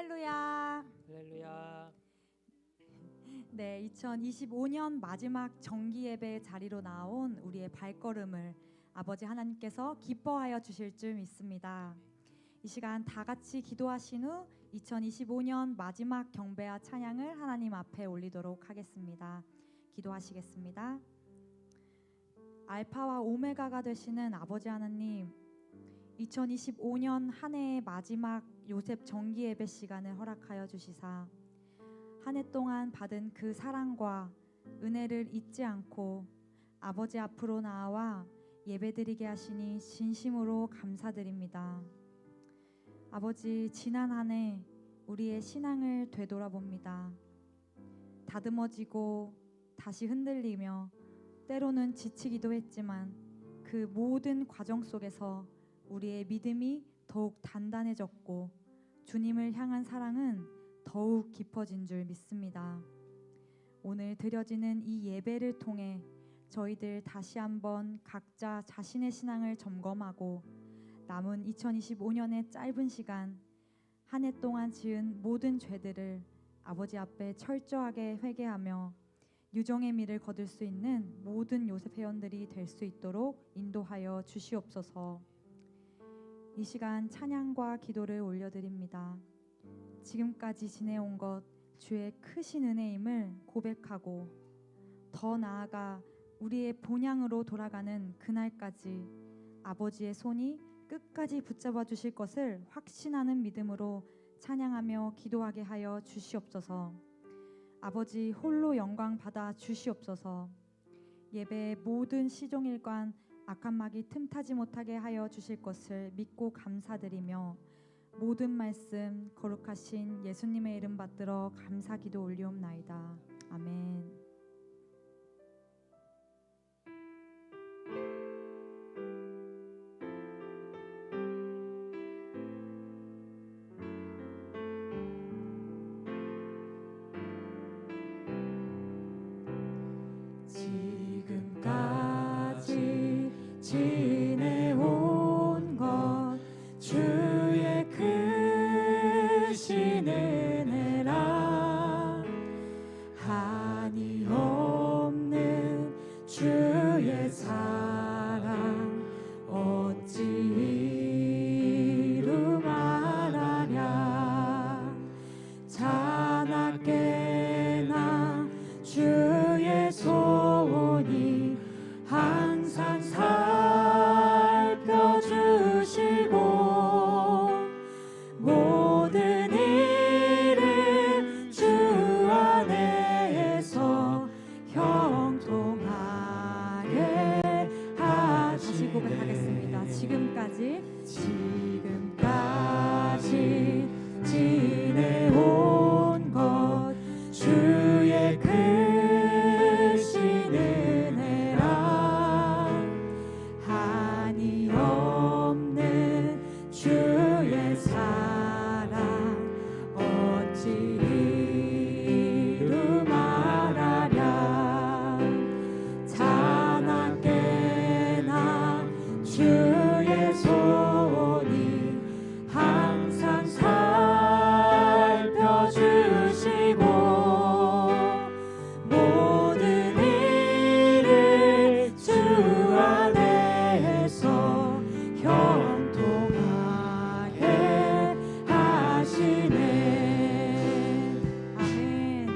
할렐루야. 할렐루야. 네, 2025년 마지막 정기 예배 자리로 나온 우리의 발걸음을 아버지 하나님께서 기뻐하여 주실 줄 믿습니다. 이 시간 다 같이 기도하신 후 2025년 마지막 경배와 찬양을 하나님 앞에 올리도록 하겠습니다. 기도하시겠습니다. 알파와 오메가가 되시는 아버지 하나님, 2025년 한 해의 마지막 요셉 정기 예배 시간을 허락하여 주시사 한 해 동안 받은 그 사랑과 은혜를 잊지 않고 아버지 앞으로 나아와 예배드리게 하시니 진심으로 감사드립니다. 아버지, 지난 한 해 우리의 신앙을 되돌아봅니다. 다듬어지고 다시 흔들리며 때로는 지치기도 했지만 그 모든 과정 속에서 우리의 믿음이 더욱 단단해졌고 주님을 향한 사랑은 더욱 깊어진 줄 믿습니다. 오늘 드려지는 이 예배를 통해 저희들 다시 한번 각자 자신의 신앙을 점검하고 남은 2025년의 짧은 시간 한 해 동안 지은 모든 죄들을 아버지 앞에 철저하게 회개하며 유정의 미를 거둘 수 있는 모든 요셉 회원들이 될 수 있도록 인도하여 주시옵소서. 이 시간 찬양과 기도를 올려드립니다. 지금까지 지내온 것 주의 크신 은혜임을 고백하고 더 나아가 우리의 본향으로 돌아가는 그날까지 아버지의 손이 끝까지 붙잡아 주실 것을 확신하는 믿음으로 찬양하며 기도하게 하여 주시옵소서. 아버지, 홀로 영광 받아 주시옵소서. 예배의 모든 시종일관 악한 마귀 틈타지 못하게 하여 주실 것을 믿고 감사드리며 모든 말씀 거룩하신 예수님의 이름 받들어 감사 기도 올리옵나이다. 아멘. 지금까지 지내온 것 주의 크신 은혜라 한이 없는 주의 사랑 어찌 이루 말하랴 자나깨나 주의 손이 항상 살펴주시고 모든 일을 주 안에서 형통하게 다시 하시네. 고백하겠습니다. 지금까지 지내온 것 주의 크신 은혜라 한이 없는 주의 사랑 어찌 이루 말하랴 자나깨나 주의 손이 항상 살펴주시고 모든 일을 주 안에서 형통하게 하시네. 아멘.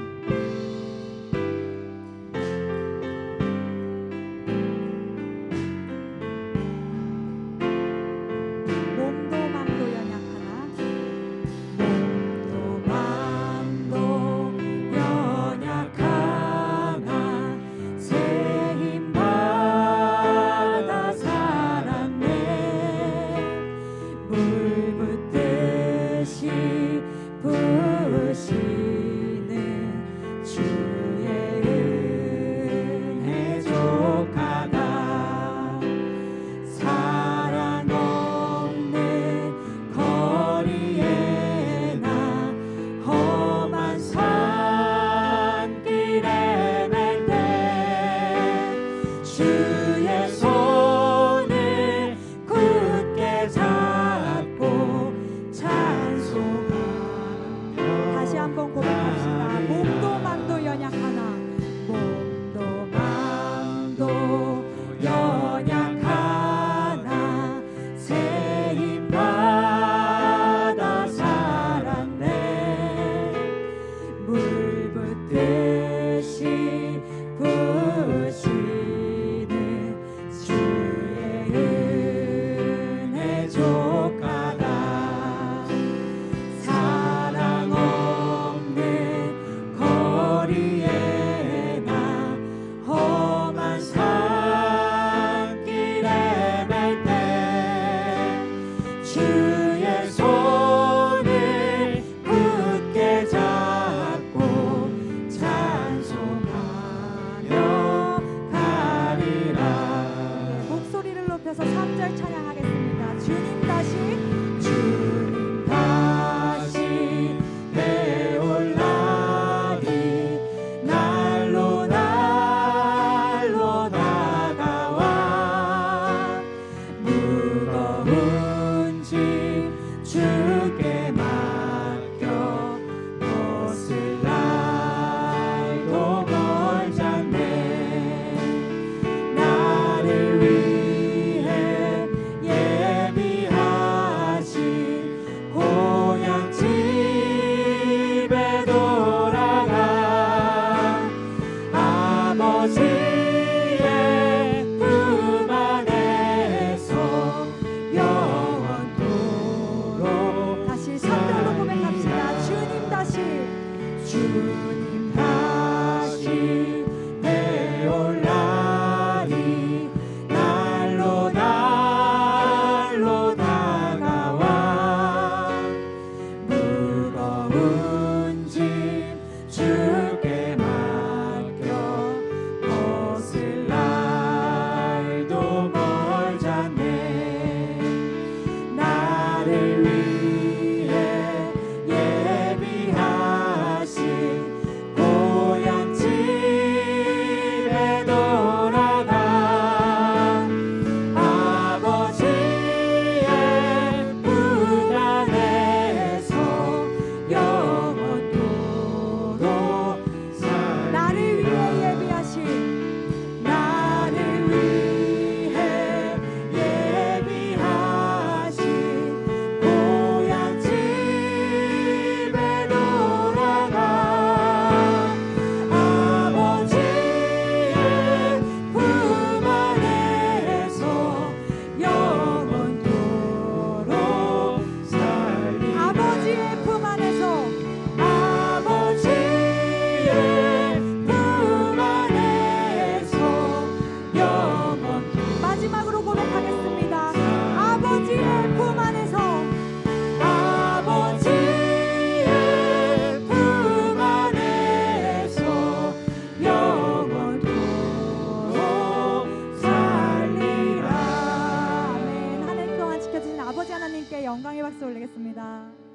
영광의 박수 올리겠습니다.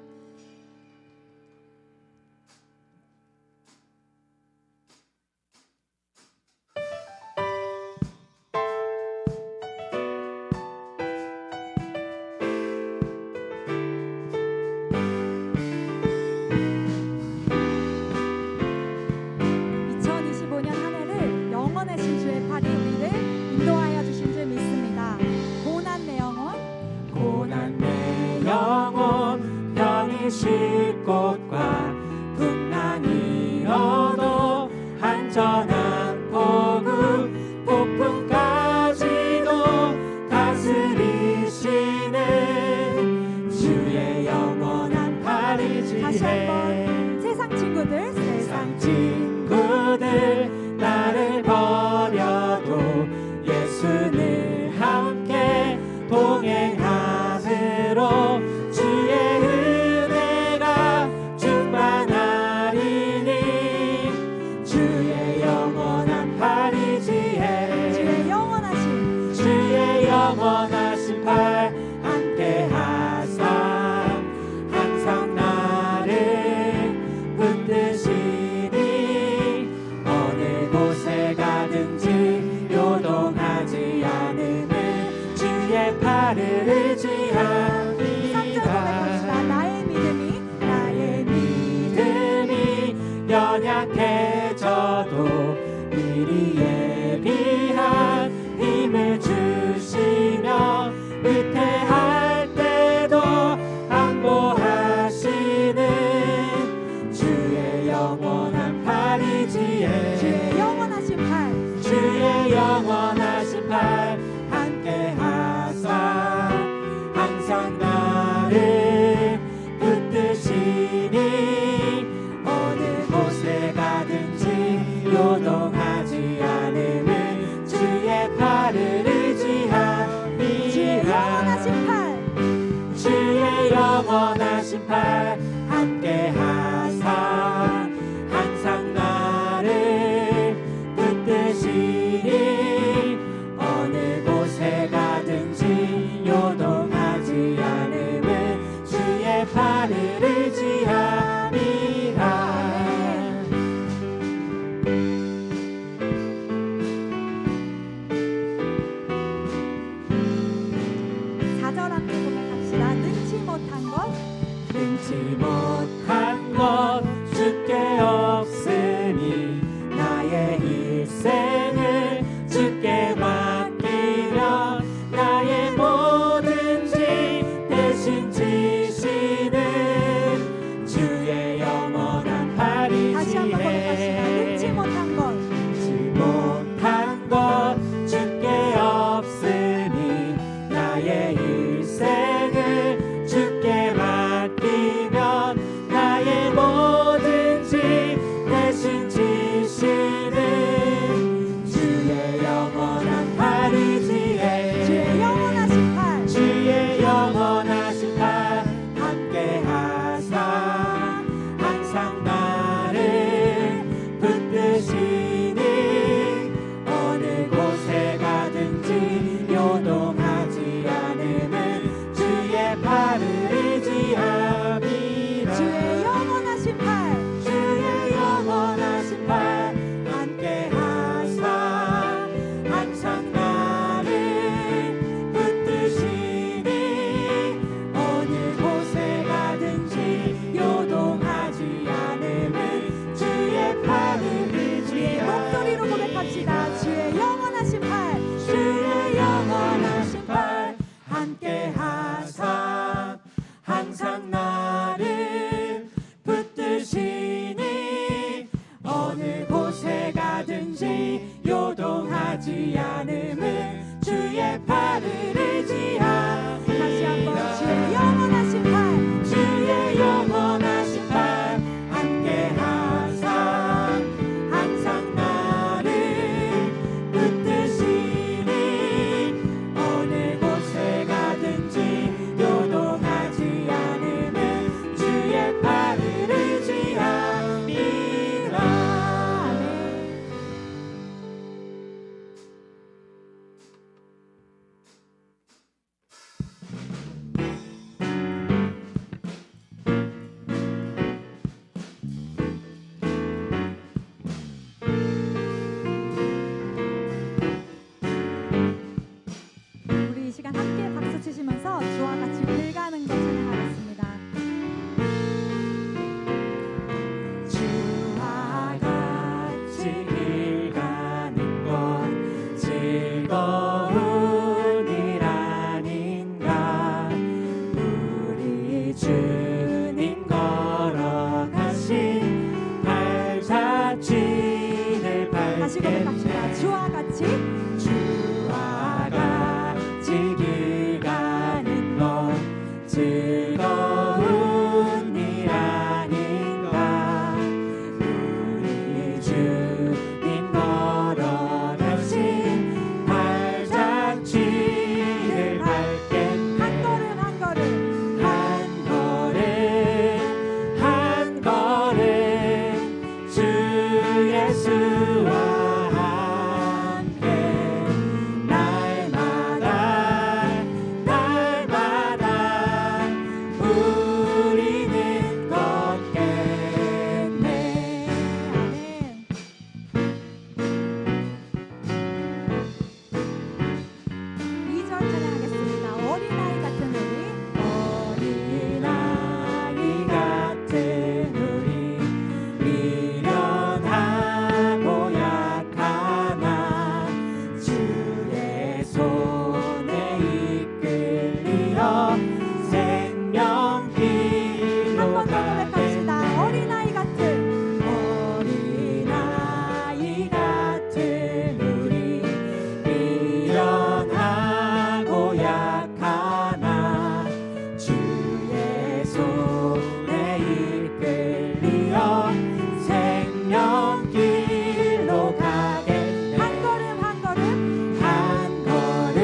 쉴 곳과 풍랑이 어도 안전한 포구 폭풍까지도 다스리시는 주의 영원한 팔이지혜. 다시 한번 세상 친구들 나를 버려도 예수는 함께 동행하으로 주의 영원하신 팔 함께 하사 항상 나를 붙드시니 어느 곳에 가든지 요동하지 않음을 주의 팔을 의지합니다. 나의 믿음이 연약해져도 미리 예비한 힘을 주시며 위태할 때도 안보하시는 주의 영원한 팔이지혜. 주의 영원하신 팔, 주의 영원하신 팔 함께 하사 항상 나를 붙드시니 어느 곳에 가든지 요동하지 않음을 주의 팔을 영원하신 팔 함께 하사 항상 나를 붙드시니 어느 곳에 가든지 요동하지 않음을 주의 팔을 의지합니다. 4절 함께 고백합시다. 능치 시간 함께 박수 치시면서 주와 같이 길 가는 것 찬양하겠습니다. 주와 같이 길 가는 것 즐거운 일 아닌가. 우리 주님 걸어가신 발자취를 다시 고백합시다. 밟겠네. 주와 같이 주와 같이 길 가는 것 즐거운 일 아닌가. 우리 주님 걸어가신 발자취를 밟겠네. 한 걸음 한 걸음 한 걸음 한 걸음 주 예수와 함께 날마다 날마다 우리는 걷겠네. 아멘. 2절 찬양하겠습니다. 어린아이 같은 우리 어린아이 같은 우리 미련하고 약하나 주의 손에 이끌리어 생명길로 한 번 더 고백합시다. 어린아이 같은 어린아이 같은 우리 미련하고 약하나 주의 손에 이끌리어 생명길로 가겠네. 한 걸음 한 걸음 한 걸음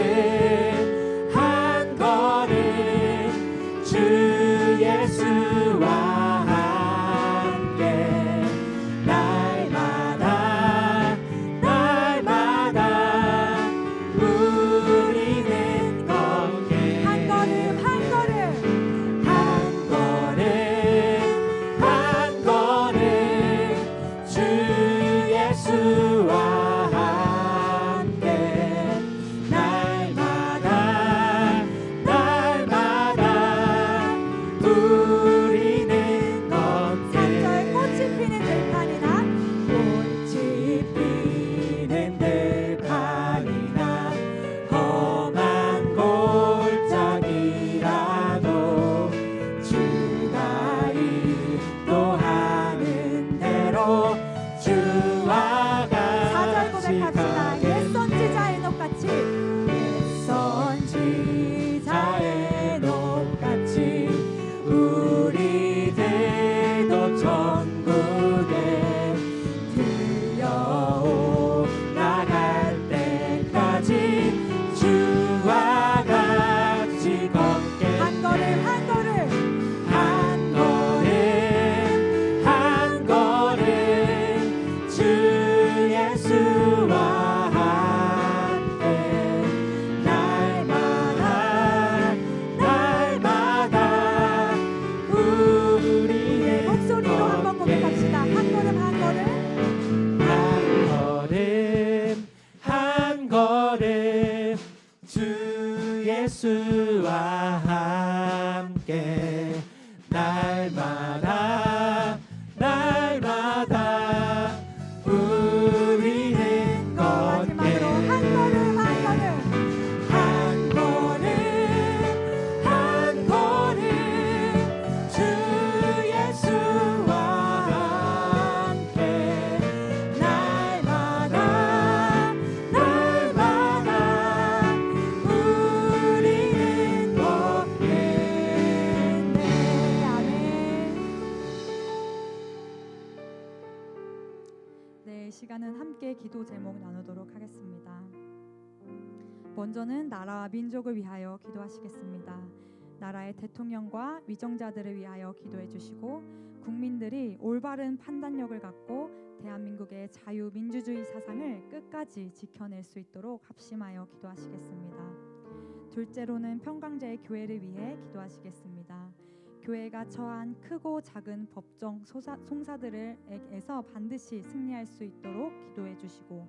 한 걸음 주 예수와 함께 날마다 날마다 우리는 걷게. 한 걸음 한 걸음 한 걸음 한 걸음 주 예수와 함께 날마다 날마다 우리는 걷게. 3절 꽃이 피는 들판이나 꽃이 피는 들판이나 험한 골짜기라도 주가 인도하는 대로 주와 4절 같이 고백합시다. 가겠네. 옛 선지자의 녹같이 선지자의 녹같이 우리들도 천국에 들려올라갈 때까지 주와 같이 걷게. 한 걸음 한 걸음 한 걸음 한 걸음 주 예수와 함께 날마다 날마다 우리는 목소리로 한번 고백합시다. 한 걸음 한 걸음 한 걸음 한 걸음 주 예수와 함께 날마다 날마다 우리는 마지막으로 한 걷게. 걸음 한 걸음 한 걸음 한 걸음 주 예수와 함께 날마다 날마다 우리는 걷겠네. 아멘. 네, 이 시간은 함께 기도 제목 나누도록 하겠습니다. 먼저는 나라와 민족을 위하여 기도하시겠습니다. 나라의 대통령과 위정자들을 위하여 기도해 주시고 국민들이 올바른 판단력을 갖고 대한민국의 자유민주주의 사상을 끝까지 지켜낼 수 있도록 합심하여 기도하시겠습니다. 둘째로는 평강제의 교회를 위해 기도하시겠습니다. 교회가 처한 크고 작은 법정 송사들에서 반드시 승리할 수 있도록 기도해 주시고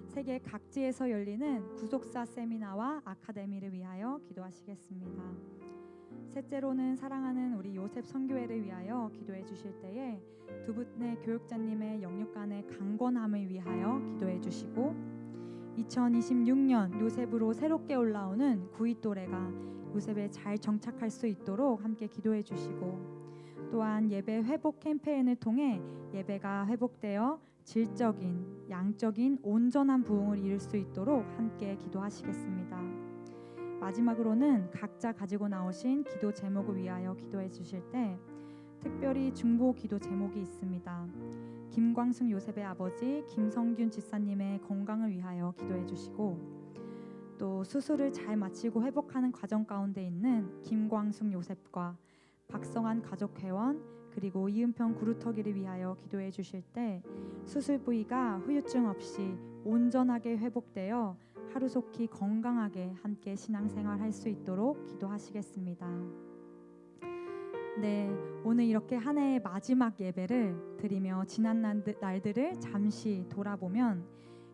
세계 각지에서 열리는 구속사 세미나와 아카데미를 위하여 기도하시겠습니다. 셋째로는 사랑하는 우리 요셉 선교회를 위하여 기도해 주실 때에 두 분의 교육자님의 영육간의 강건함을 위하여 기도해 주시고, 2026년 요셉으로 새롭게 올라오는 구이 또래가 요셉에 잘 정착할 수 있도록 함께 기도해 주시고, 또한 예배 회복 캠페인을 통해 예배가 회복되어 질적인, 양적인 온전한 부흥을 이룰 수 있도록 함께 기도하시겠습니다. 마지막으로는 각자 가지고 나오신 기도 제목을 위하여 기도해 주실 때 특별히 중보 기도 제목이 있습니다. 김광숙 요셉의 아버지 김성균 집사님의 건강을 위하여 기도해 주시고, 또 수술을 잘 마치고 회복하는 과정 가운데 있는 김광숙 요셉과 박성환 가족회원 그리고 이은평 구루터기를 위하여 기도해 주실 때 수술 부위가 후유증 없이 온전하게 회복되어 하루속히 건강하게 함께 신앙생활 할 수 있도록 기도하시겠습니다. 네, 오늘 이렇게 한 해의 마지막 예배를 드리며 지난 날들을 잠시 돌아보면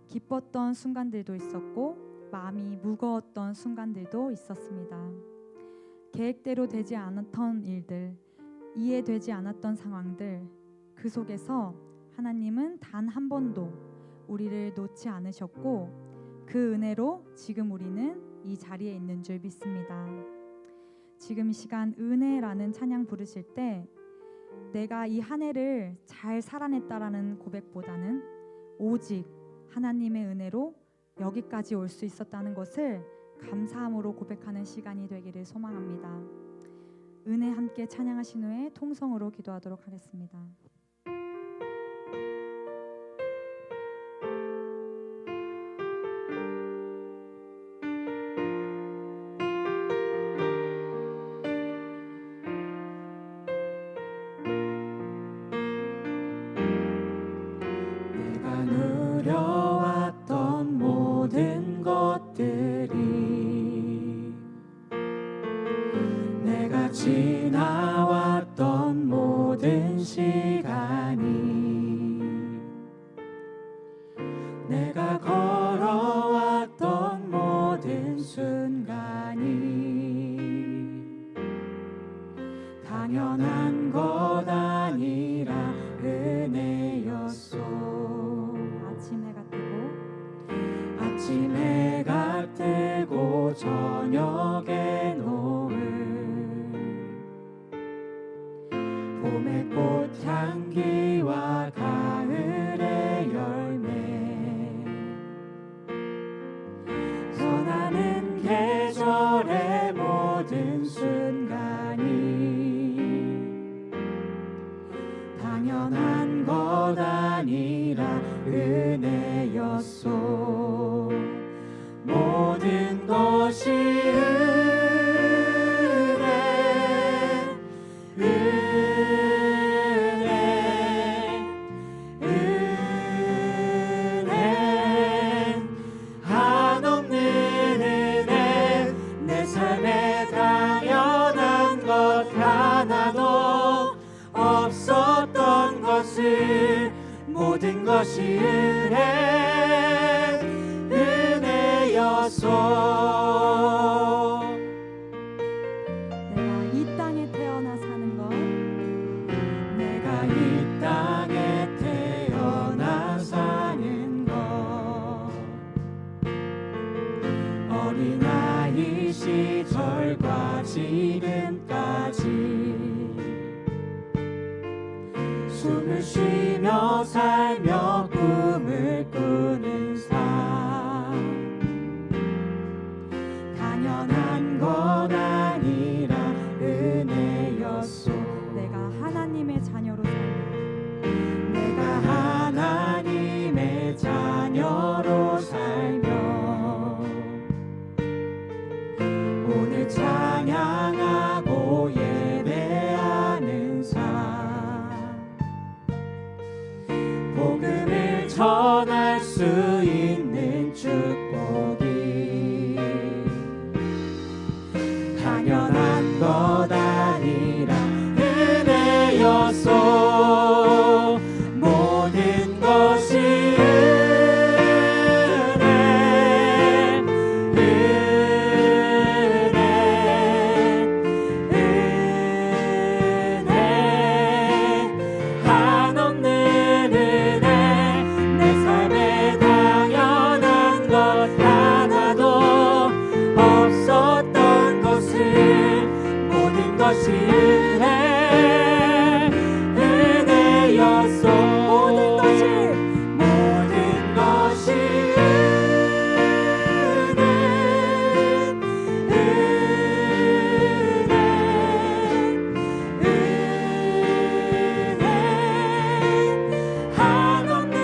기뻤던 순간들도 있었고 마음이 무거웠던 순간들도 있었습니다. 계획대로 되지 않았던 일들, 이해되지 않았던 상황들, 그 속에서 하나님은 단 한 번도 우리를 놓지 않으셨고 그 은혜로 지금 우리는 이 자리에 있는 줄 믿습니다. 지금 이 시간 은혜라는 찬양 부르실 때 내가 이 한 해를 잘 살아냈다라는 고백보다는 오직 하나님의 은혜로 여기까지 올 수 있었다는 것을 감사함으로 고백하는 시간이 되기를 소망합니다. 은혜 함께 찬양하신 후에 통성으로 기도하도록 하겠습니다. 내가 누려왔던 모든 것들이, 내가 지나왔던 모든 시간이, 내가 걸어왔던 모든 순간이 당연한 것 아니라 은혜였소. 아침 해가 뜨고 아침 해가 뜨고 저녁에 노을, 봄의 꽃향기와 가을의 열매, 변하는 계절의 모든 순간이 당연한 것 아니라 은혜였소. 모든 것이 은혜, 한없는 은혜, 내 삶에 당연한 것 하나도 없었던 것을, 모든 것이 은혜였소. 내가 이 땅에 태어나 사는 것, 내가 이 땅에 태어나 사는 것, 어린아이 시절과 지금까지 숨을 쉬며 살며 꿈을 꾸는 삶, 당연한 것 아니라 은혜였소. 내가 하나님의 자녀로 살며, 내가 하나님의 자녀로 살며 오늘 찬양하고 예배하는 삶, 복음을 전할 수 있는 축복이 당연한 것 아니라 은혜였소. 모든 것이 것이 은혜였소. 모든 것이 한없는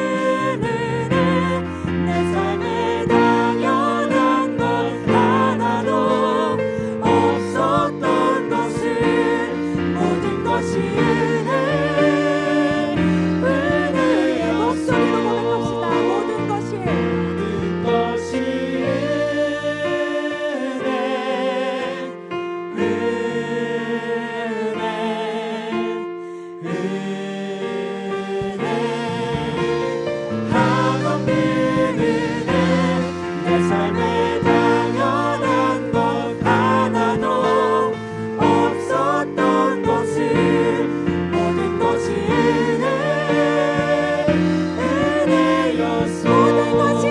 은혜. 내 삶에 당연한 것 하나도 없었던 것을 모든 것이 은혜의 목소리로 고백합시다. 모든 것이 한없는 은혜. 내 삶에 당연한 것 하나도 없었던 것을 모든 것이 은혜였소. 모든 것이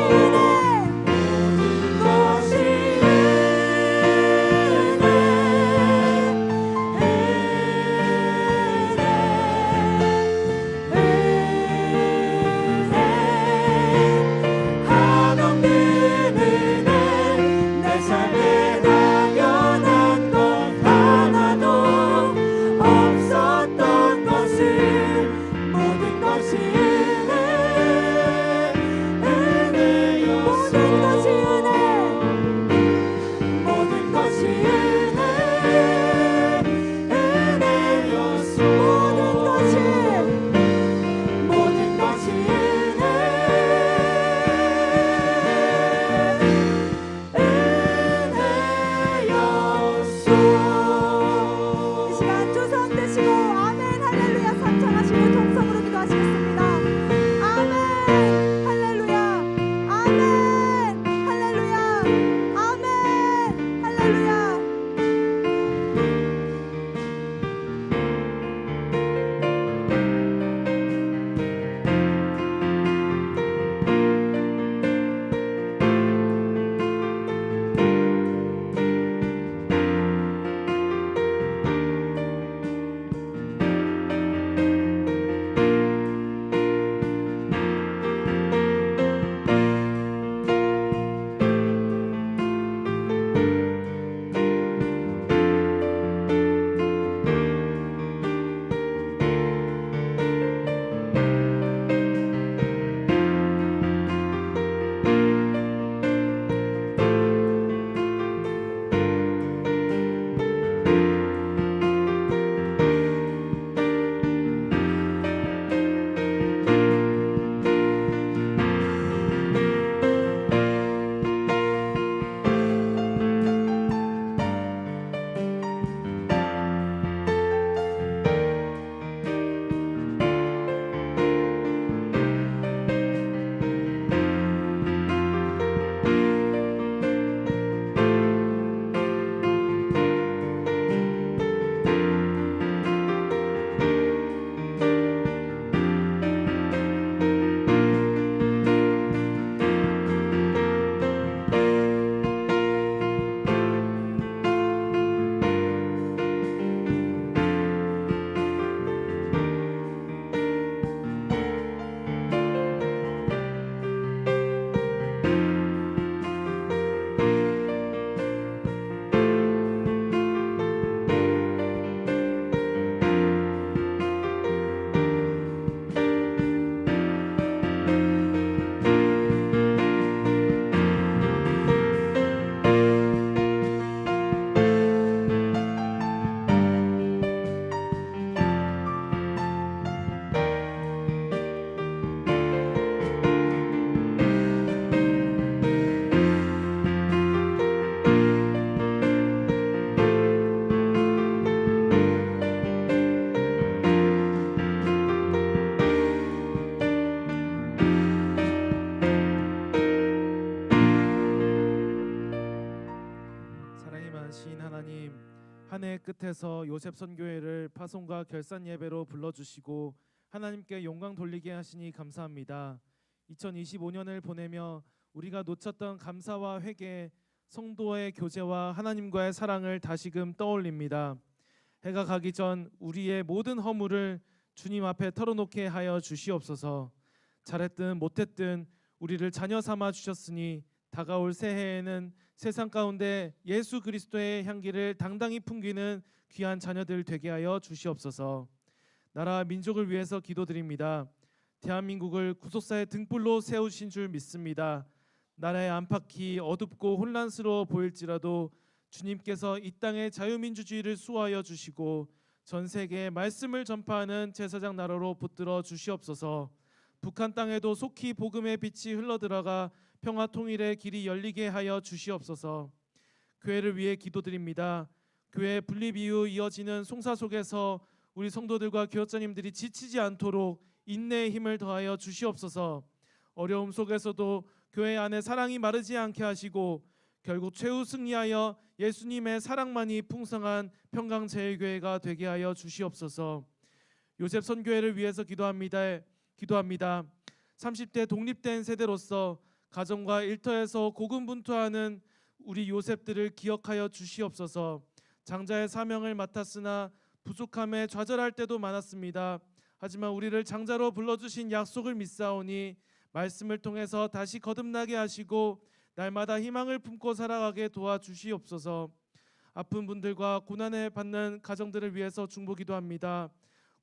한없는 은혜. 내 삶에 당연한 것 하나도 없었던 것을 모든 것이 은혜였소. 모든 것이 은혜였소. 모든 것이 은혜였소. 이 시간 두 손 드시고 아멘 할렐루야 삼창하시고 통성으로 기도하시겠습니다. 아멘 할렐루야 아멘 할렐루야 아멘 할렐루야. 한 해 끝에서 요셉 선교회를 파송과 결산 예배로 불러주시고 하나님께 영광 돌리게 하시니 감사합니다. 2025년을 보내며 우리가 놓쳤던 감사와 회개, 성도의 교제와 하나님과의 사랑을 다시금 떠올립니다. 해가 가기 전 우리의 모든 허물을 주님 앞에 털어놓게 하여 주시옵소서. 잘했든 못했든 우리를 자녀 삼아 주셨으니 다가올 새해에는 세상 가운데 예수 그리스도의 향기를 당당히 풍기는 귀한 자녀들 되게 하여 주시옵소서. 나라 민족을 위해서 기도드립니다. 대한민국을 구속사의 등불로 세우신 줄 믿습니다. 나라의 안팎이 어둡고 혼란스러워 보일지라도 주님께서 이 땅의 자유민주주의를 수호하여 주시고 전 세계에 말씀을 전파하는 제사장 나라로 붙들어 주시옵소서. 북한 땅에도 속히 복음의 빛이 흘러들어가 평화 통일의 길이 열리게 하여 주시옵소서. 교회를 위해 기도드립니다. 교회 분립 이후 이어지는 송사 속에서 우리 성도들과 교역자님들이 지치지 않도록 인내의 힘을 더하여 주시옵소서. 어려움 속에서도 교회 안에 사랑이 마르지 않게 하시고 결국 최후 승리하여 예수님의 사랑만이 풍성한 평강제일교회가 되게 하여 주시옵소서. 요셉 선교회를 위해서 기도합니다. 30대 독립된 세대로서 가정과 일터에서 고군분투하는 우리 요셉들을 기억하여 주시옵소서. 장자의 사명을 맡았으나 부족함에 좌절할 때도 많았습니다. 하지만 우리를 장자로 불러주신 약속을 믿사오니 말씀을 통해서 다시 거듭나게 하시고 날마다 희망을 품고 살아가게 도와주시옵소서. 아픈 분들과 고난을 받는 가정들을 위해서 중보기도 합니다.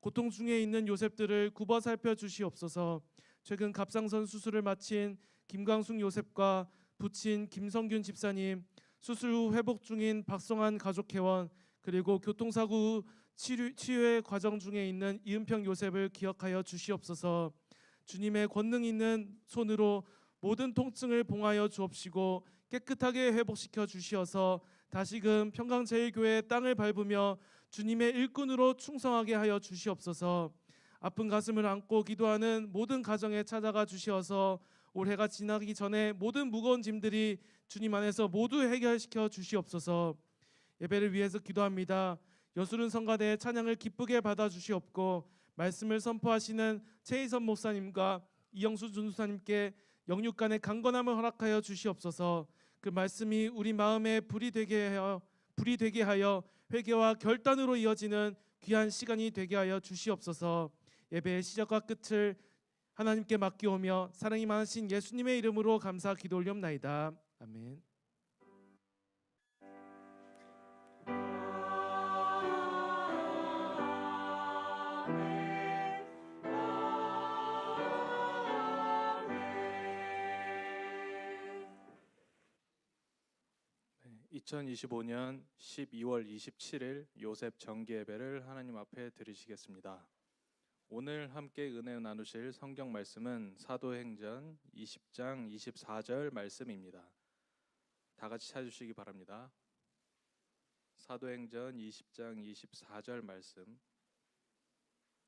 고통 중에 있는 요셉들을 굽어 살펴 주시옵소서. 최근 갑상선 수술을 마친 김광숙 요셉과 부친 김성균 집사님, 수술 후 회복 중인 박성환 가족회원, 그리고 교통사고 후 치유의 과정 중에 있는 이은평 요셉을 기억하여 주시옵소서. 주님의 권능 있는 손으로 모든 통증을 봉하여 주옵시고 깨끗하게 회복시켜 주시어서 다시금 평강제일교회의 땅을 밟으며 주님의 일꾼으로 충성하게 하여 주시옵소서. 아픈 가슴을 안고 기도하는 모든 가정에 찾아가 주시어서 올해가 지나기 전에 모든 무거운 짐들이 주님 안에서 모두 해결시켜 주시옵소서. 예배를 위해서 기도합니다. 여수른 성가대의 찬양을 기쁘게 받아 주시옵고 말씀을 선포하시는 최희선 목사님과 이영수 전도사님께 영육간의 강건함을 허락하여 주시옵소서. 그 말씀이 우리 마음에 불이 되게 하여 회개와 결단으로 이어지는 귀한 시간이 되게 하여 주시옵소서. 예배의 시작과 끝을 하나님께 맡기오며 사랑이 많으신 예수님의 이름으로 감사 기도 올리옵나이다. 아멘. 네, 2025년 12월 27일 요셉 정기 예배를 하나님 앞에 드리시겠습니다. 오늘 함께 은혜 나누실 성경 말씀은 사도행전 20장 24절 말씀입니다. 다 같이 찾으시기 바랍니다. 사도행전 20장 24절 말씀.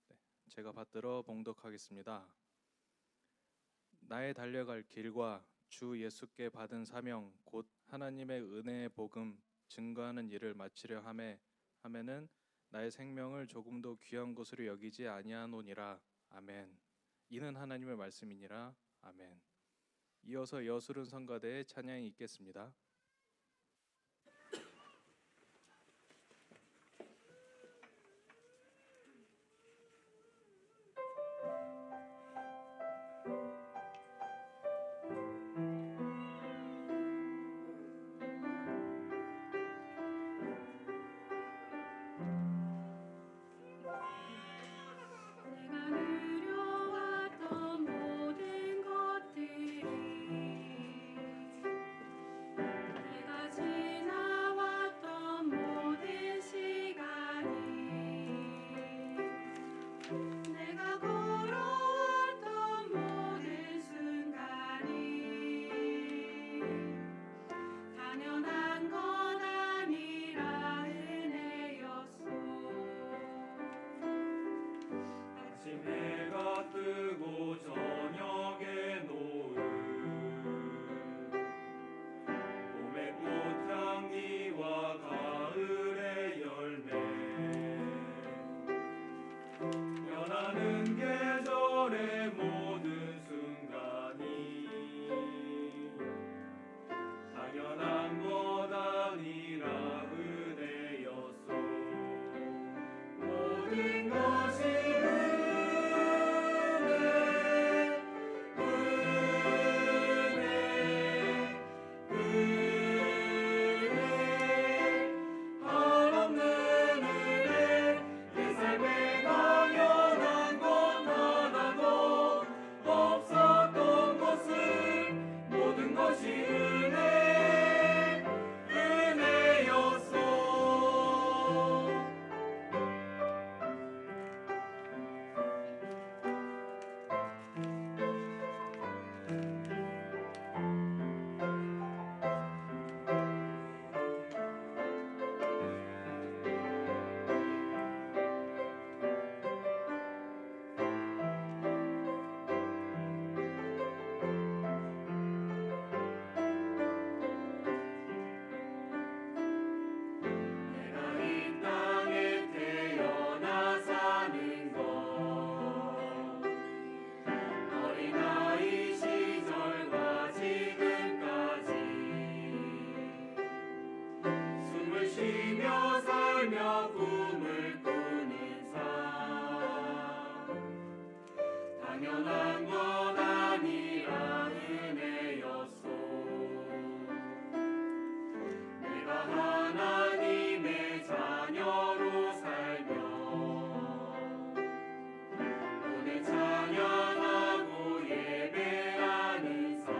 네, 제가 받들어 봉독하겠습니다. 나의 달려갈 길과 주 예수께 받은 사명 곧 하나님의 은혜의 복음 증거하는 일을 마치려 하매는 나의 생명을 조금도 귀한 것으로 여기지 아니하노니라. 아멘. 이는 하나님의 말씀이니라. 아멘. 이어서 여수른 성가대의 찬양이 있겠습니다. 내가 그려왔던 모든 것들이 울며 꿈을 꾸는 삶 당연한 것 아니라 은혜였소. 내가 하나님의 자녀로 살며 오늘 찬양하고 예배하는 삶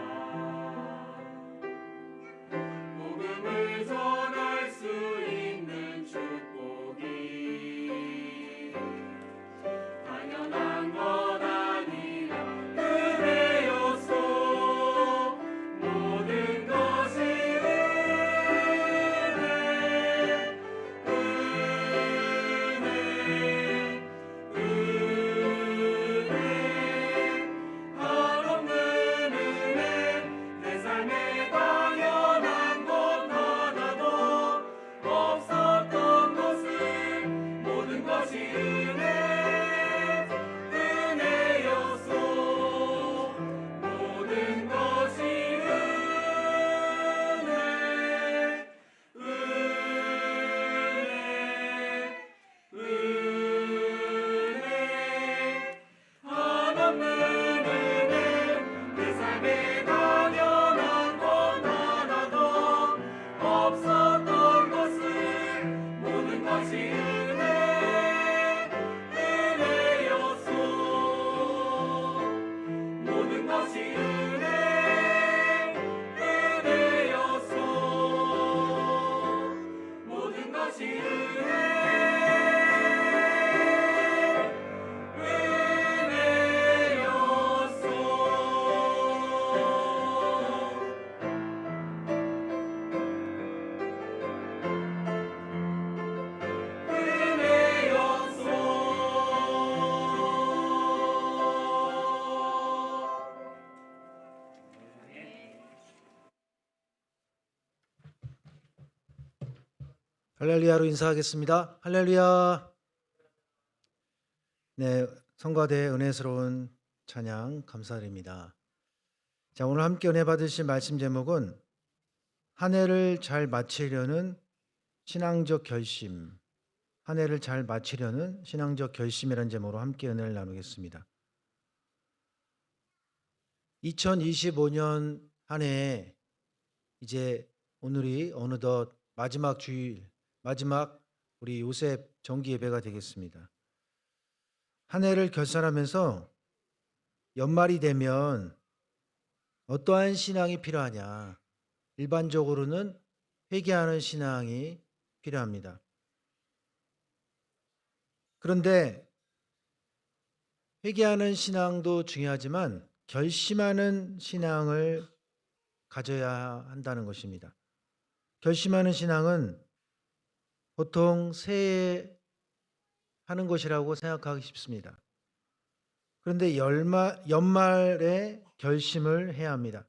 복음을 전할 수 있는 축복이 당연한 것 아니라 은혜였소. 모든 것이 은혜 한없는 은혜 내 삶에 당연한 것 하나도 없었던 것을 모든 것이 은혜였소. 모든 것이 은혜 한없는 은혜 내 삶에 당연한 것 하나도 없었던 것을 모든 것이 은혜였소. 모든 것이 은혜였소. 모든 것이 은혜였소. 할렐루야로 인사하겠습니다. 할렐루야. 네, 성가대 은혜스러운 찬양 감사드립니다. 자, 오늘 함께 은혜 받으실 말씀 제목은 한 해를 잘 마치려는 신앙적 결심. 한 해를 잘 마치려는 신앙적 결심이라는 제목으로 함께 은혜를 나누겠습니다. 2025년 한 해 이제 오늘이 어느덧 마지막 주일, 마지막 우리 요셉 정기 예배가 되겠습니다. 한 해를 결산하면서 연말이 되면 어떠한 신앙이 필요하냐? 일반적으로는 회개하는 신앙이 필요합니다. 그런데 회개하는 신앙도 중요하지만 결심하는 신앙을 가져야 한다는 것입니다. 결심하는 신앙은 보통 새해 하는 것이라고 생각하기 쉽습니다. 그런데 연말에 결심을 해야 합니다.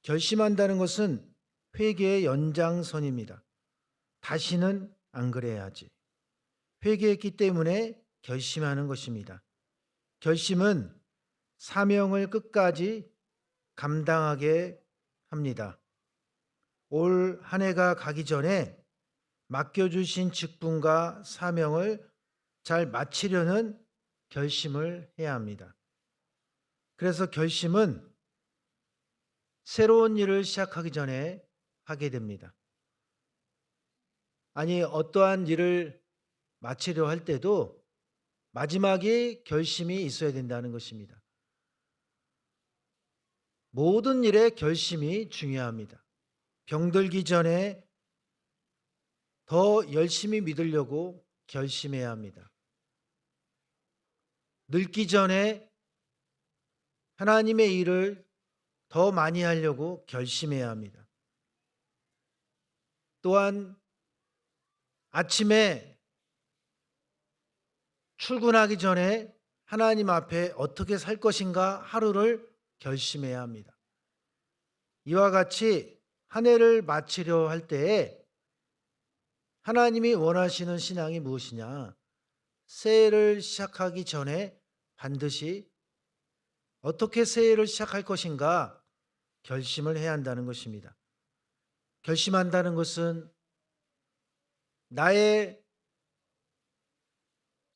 결심한다는 것은 회개의 연장선입니다. 다시는 안 그래야지. 회개했기 때문에 결심하는 것입니다. 결심은 사명을 끝까지 감당하게 합니다. 올 한 해가 가기 전에 맡겨주신 직분과 사명을 잘 마치려는 결심을 해야 합니다. 그래서 결심은 새로운 일을 시작하기 전에 하게 됩니다. 아니, 어떠한 일을 마치려 할 때도 마지막에 결심이 있어야 된다는 것입니다. 모든 일에 결심이 중요합니다. 병들기 전에 더 열심히 믿으려고 결심해야 합니다. 늙기 전에 하나님의 일을 더 많이 하려고 결심해야 합니다. 또한 아침에 출근하기 전에 하나님 앞에 어떻게 살 것인가 하루를 결심해야 합니다. 이와 같이 한 해를 마치려 할 때에 하나님이 원하시는 신앙이 무엇이냐? 새해를 시작하기 전에 반드시 어떻게 새해를 시작할 것인가 결심을 해야 한다는 것입니다. 결심한다는 것은 나의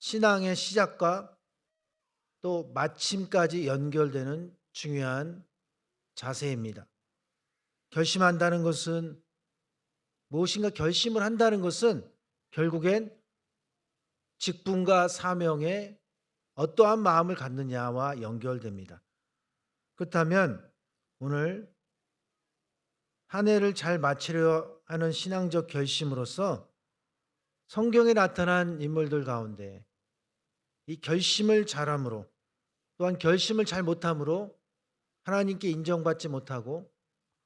신앙의 시작과 또 마침까지 연결되는 중요한 자세입니다. 결심한다는 것은, 무엇인가 결심을 한다는 것은 결국엔 직분과 사명에 어떠한 마음을 갖느냐와 연결됩니다. 그렇다면 오늘 한 해를 잘 마치려 하는 신앙적 결심으로서 성경에 나타난 인물들 가운데 이 결심을 잘함으로, 또한 결심을 잘 못함으로 하나님께 인정받지 못하고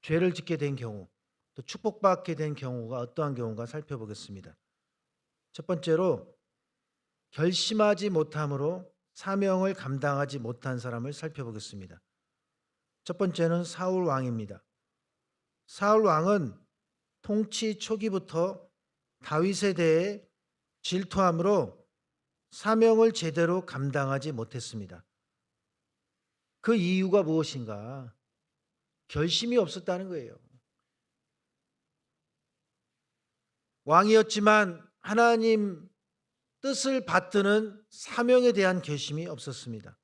죄를 짓게 된 경우, 또 축복받게 된 경우가 어떠한 경우가 살펴보겠습니다. 첫 번째로 결심하지 못함으로 사명을 감당하지 못한 사람을 살펴보겠습니다. 첫 번째는 사울 왕입니다. 사울 왕은 통치 초기부터 다윗에 대해 질투함으로 사명을 제대로 감당하지 못했습니다. 그 이유가 무엇인가? 결심이 없었다는 거예요. 왕이었지만 하나님 뜻을 받드는 사명에 대한 결심이 없었습니다.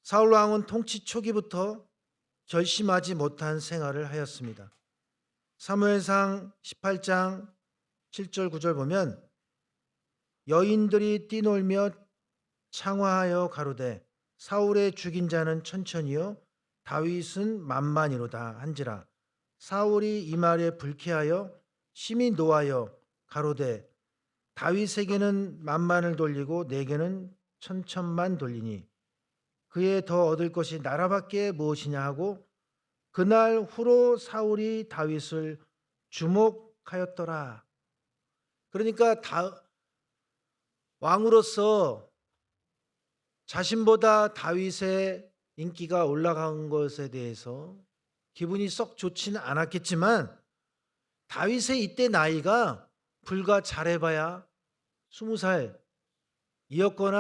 사울 왕은 통치 초기부터 결심하지 못한 생활을 하였습니다. 사무엘상 18장 7절 9절 보면 여인들이 뛰놀며 창화하여 가로되 사울의 죽인 자는 천천히요 다윗은 만만이로다 한지라. 사울이 이 말에 불쾌하여 심히 노하여 가로되 다윗에게는 만만을 돌리고 내게는 천천만 돌리니 그에 더 얻을 것이 나라밖에 무엇이냐 하고 그날 후로 사울이 다윗을 주목하였더라. 그러니까 왕으로서 자신보다 다윗의 인기가 올라간 것에 대해서 기분이 썩 좋지는 않았겠지만 다윗의 이때 나이가 불과 잘해봐야 20살이었거나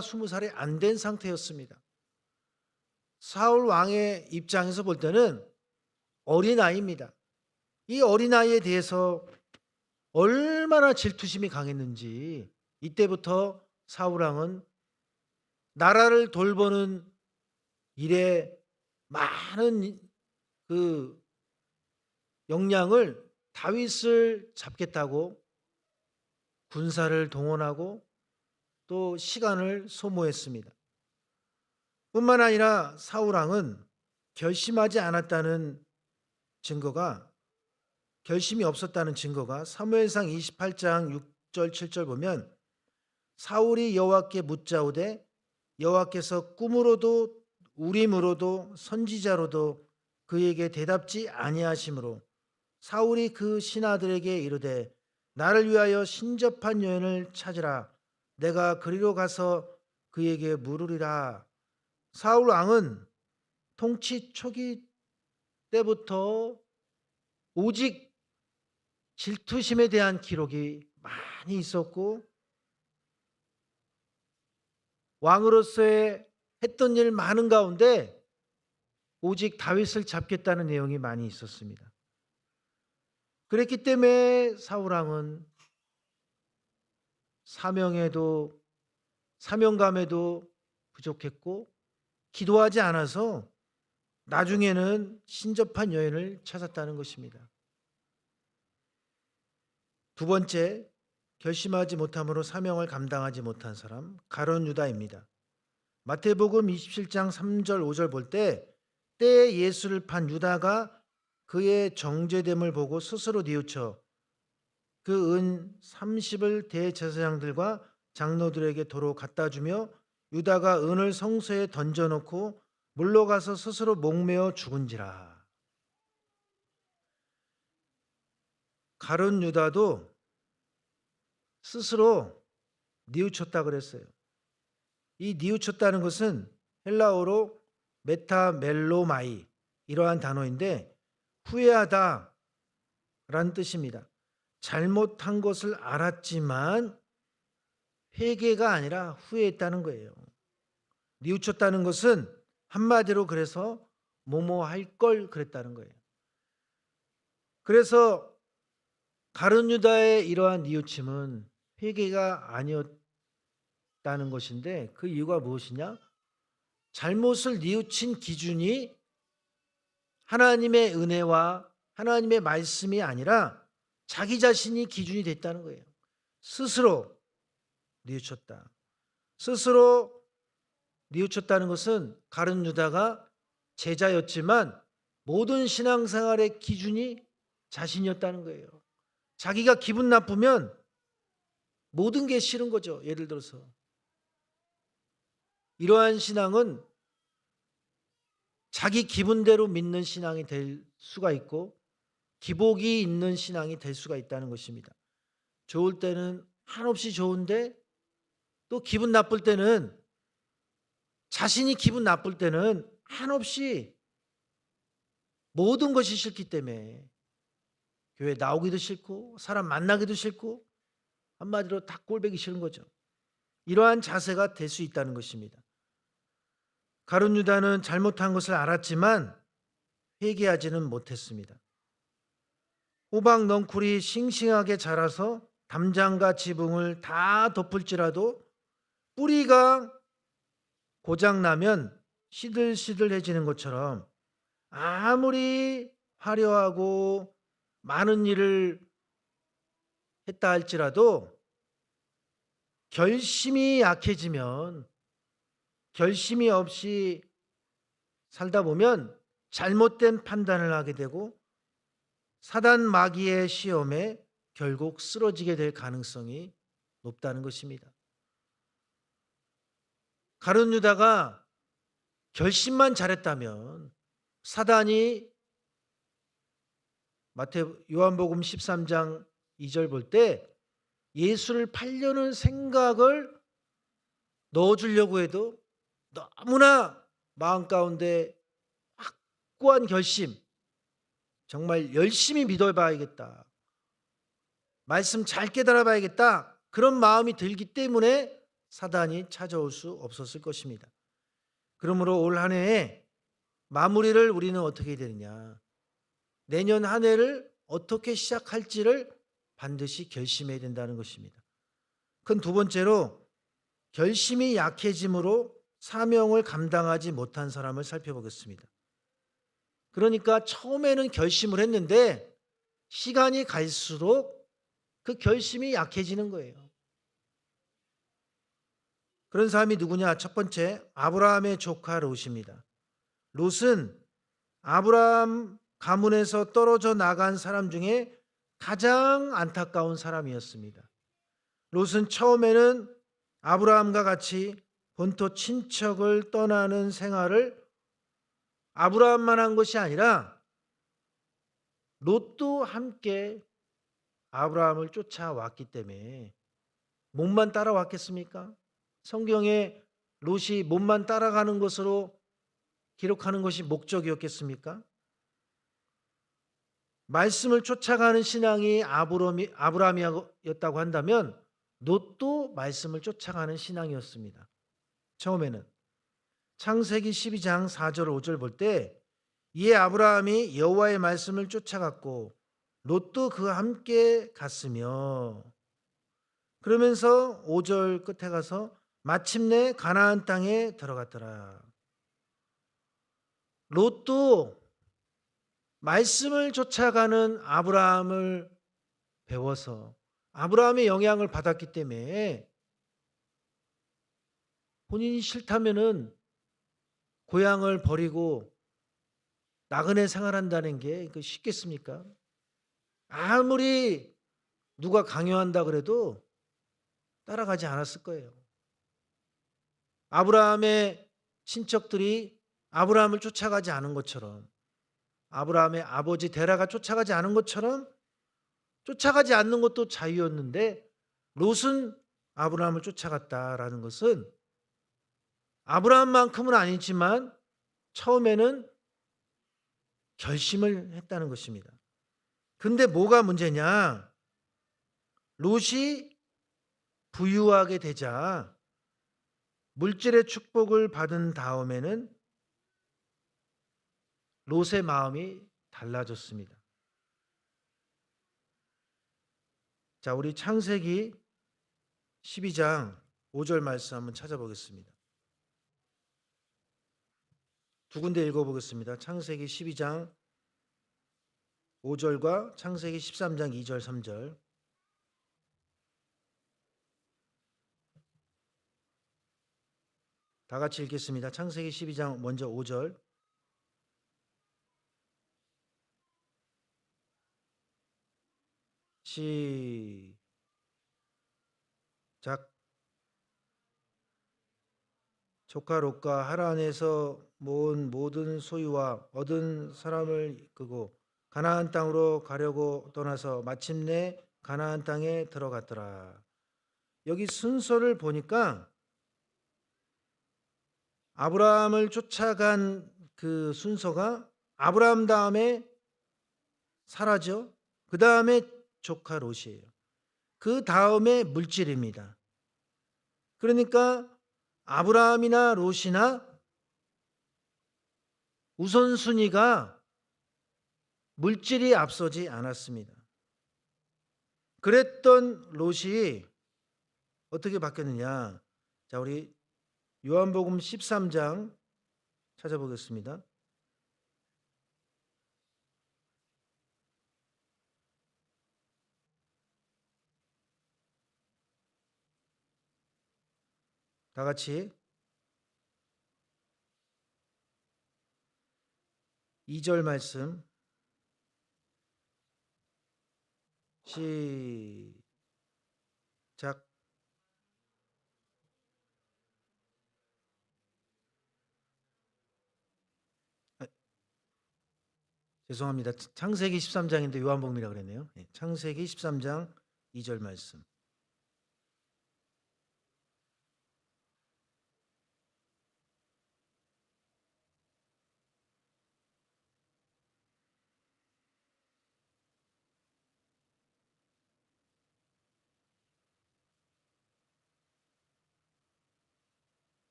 20살이 안 된 상태였습니다. 사울 왕의 입장에서 볼 때는 어린아이입니다. 이 어린아이에 대해서 얼마나 질투심이 강했는지 이때부터 사울 왕은 나라를 돌보는 일에 많은 그 역량을 다윗을 잡겠다고 군사를 동원하고 또 시간을 소모했습니다. 뿐만 아니라 사울 왕은 결심하지 않았다는 증거가, 결심이 없었다는 증거가 사무엘상 28장 6절 7절 보면 사울이 여호와께 묻자오되 여호와께서 꿈으로도 우림으로도 선지자로도 그에게 대답지 아니하심으로 사울이 그 신하들에게 이르되 나를 위하여 신접한 여인을 찾으라. 내가 그리로 가서 그에게 물으리라. 사울 왕은 통치 초기 때부터 오직 질투심에 대한 기록이 많이 있었고 왕으로서의 했던 일 많은 가운데 오직 다윗을 잡겠다는 내용이 많이 있었습니다. 그랬기 때문에 사울 왕은 사명감에도 부족했고 기도하지 않아서 나중에는 신접한 여인을 찾았다는 것입니다. 두 번째, 결심하지 못함으로 사명을 감당하지 못한 사람, 가룟 유다입니다. 마태복음 27장 3절 5절 볼 때 때에 예수를 판 유다가 그의 정죄됨을 보고 스스로 뉘우쳐 그 은 30을 대제사장들과 장로들에게 도로 갖다 주며 유다가 은을 성소에 던져놓고 물러가서 스스로 목매어 죽은지라. 가룟 유다도 스스로 뉘우쳤다 그랬어요. 이 뉘우쳤다는 것은 헬라어로 메타멜로마이 이러한 단어인데 후회하다 라는 뜻입니다. 잘못한 것을 알았지만 회개가 아니라 후회했다는 거예요. 뉘우쳤다는 것은 한마디로 그래서 뭐뭐 할 걸 그랬다는 거예요. 그래서 가룟 유다의 이러한 뉘우침은 회개가 있다는 것인데 그 이유가 무엇이냐? 잘못을 뉘우친 기준이 하나님의 은혜와 하나님의 말씀이 아니라 자기 자신이 기준이 됐다는 거예요. 스스로 뉘우쳤다. 스스로 뉘우쳤다는 것은 가룟 유다가 제자였지만 모든 신앙생활의 기준이 자신이었다는 거예요. 자기가 기분 나쁘면 모든 게 싫은 거죠. 예를 들어서 이러한 신앙은 자기 기분대로 믿는 신앙이 될 수가 있고 기복이 있는 신앙이 될 수가 있다는 것입니다. 좋을 때는 한없이 좋은데 또 기분 나쁠 때는 자신이 기분 나쁠 때는 한없이 모든 것이 싫기 때문에 교회 나오기도 싫고 사람 만나기도 싫고 한마디로 다 꼴보기 싫은 거죠. 이러한 자세가 될 수 있다는 것입니다. 가룟 유다는 잘못한 것을 알았지만 회개하지는 못했습니다. 호박 넝쿨이 싱싱하게 자라서 담장과 지붕을 다 덮을지라도 뿌리가 고장나면 시들시들해지는 것처럼 아무리 화려하고 많은 일을 했다 할지라도 결심이 약해지면 결심이 없이 살다 보면 잘못된 판단을 하게 되고 사단 마귀의 시험에 결국 쓰러지게 될 가능성이 높다는 것입니다. 가룟 유다가 결심만 잘했다면 사단이 요한복음 13장 2절 볼 때 예수를 팔려는 생각을 넣어주려고 해도 너무나 마음 가운데 확고한 결심, 정말 열심히 믿어봐야겠다, 말씀 잘 깨달아봐야겠다, 그런 마음이 들기 때문에 사단이 찾아올 수 없었을 것입니다. 그러므로 올 한 해에 마무리를 우리는 어떻게 해야 되느냐, 내년 한 해를 어떻게 시작할지를 반드시 결심해야 된다는 것입니다. 큰 두 번째로 결심이 약해짐으로 사명을 감당하지 못한 사람을 살펴보겠습니다. 그러니까 처음에는 결심을 했는데 시간이 갈수록 그 결심이 약해지는 거예요. 그런 사람이 누구냐? 첫 번째, 아브라함의 조카 롯입니다. 롯은 아브라함 가문에서 떨어져 나간 사람 중에 가장 안타까운 사람이었습니다. 롯은 처음에는 아브라함과 같이 본토 친척을 떠나는 생활을 아브라함만 한 것이 아니라 롯도 함께 아브라함을 쫓아왔기 때문에 몸만 따라왔겠습니까? 성경에 롯이 몸만 따라가는 것으로 기록하는 것이 목적이었겠습니까? 말씀을 쫓아가는 신앙이 아브라함이었다고 한다면 롯도 말씀을 쫓아가는 신앙이었습니다. 처음에는 창세기 12장 4절 5절 볼 때 이에 아브라함이 여호와의 말씀을 쫓아갔고 롯도 그와 함께 갔으며, 그러면서 5절 끝에 가서 마침내 가나안 땅에 들어갔더라. 롯도 말씀을 쫓아가는 아브라함을 배워서 아브라함의 영향을 받았기 때문에 본인이 싫다면은 고향을 버리고 나그네 생활한다는 게 쉽겠습니까? 아무리 누가 강요한다 그래도 따라가지 않았을 거예요. 아브라함의 친척들이 아브라함을 쫓아가지 않은 것처럼, 아브라함의 아버지 데라가 쫓아가지 않은 것처럼 쫓아가지 않는 것도 자유였는데 롯은 아브라함을 쫓아갔다라는 것은 아브라함만큼은 아니지만 처음에는 결심을 했다는 것입니다. 근데 뭐가 문제냐? 롯이 부유하게 되자 물질의 축복을 받은 다음에는 롯의 마음이 달라졌습니다. 자, 우리 창세기 12장 5절 말씀 한번 찾아보겠습니다. 두 군데 읽어보겠습니다. 창세기 12장 5절과 창세기 13장 2절 3절. 다 같이 읽겠습니다. 창세기 12장 먼저 5절. 시작. 조카 롯과 하란에서 모은 모든 소유와 얻은 사람을 이끌고 가나안 땅으로 가려고 떠나서 마침내 가나안 땅에 들어갔더라. 여기 순서를 보니까 아브라함을 쫓아간 그 순서가 아브라함 다음에 사라죠. 그 다음에 조카 롯이에요. 그 다음에 물질입니다. 그러니까 아브라함이나 롯이나 우선순위가 물질이 앞서지 않았습니다. 그랬던 롯이 어떻게 바뀌었느냐? 자, 우리 요한복음 13장 찾아보겠습니다. 다 같이 2절 말씀 시작. 죄송합니다. 창세기 13장인데 요한복음이라고 그랬네요. 창세기 13장 2절 말씀.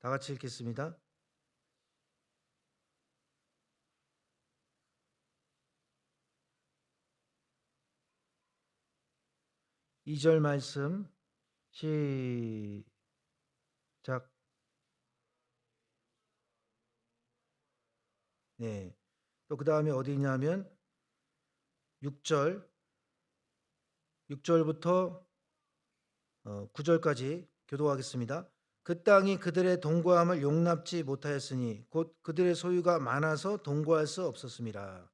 다 같이 읽겠습니다. 이 절 말씀 시작. 네. 또 그 다음에 어디 있냐면 6절부터 9절까지 교독하겠습니다. 그 땅이 그들의 동거함을 용납지 못하였으니 곧 그들의 소유가 많아서 동거할 수 없었습니다.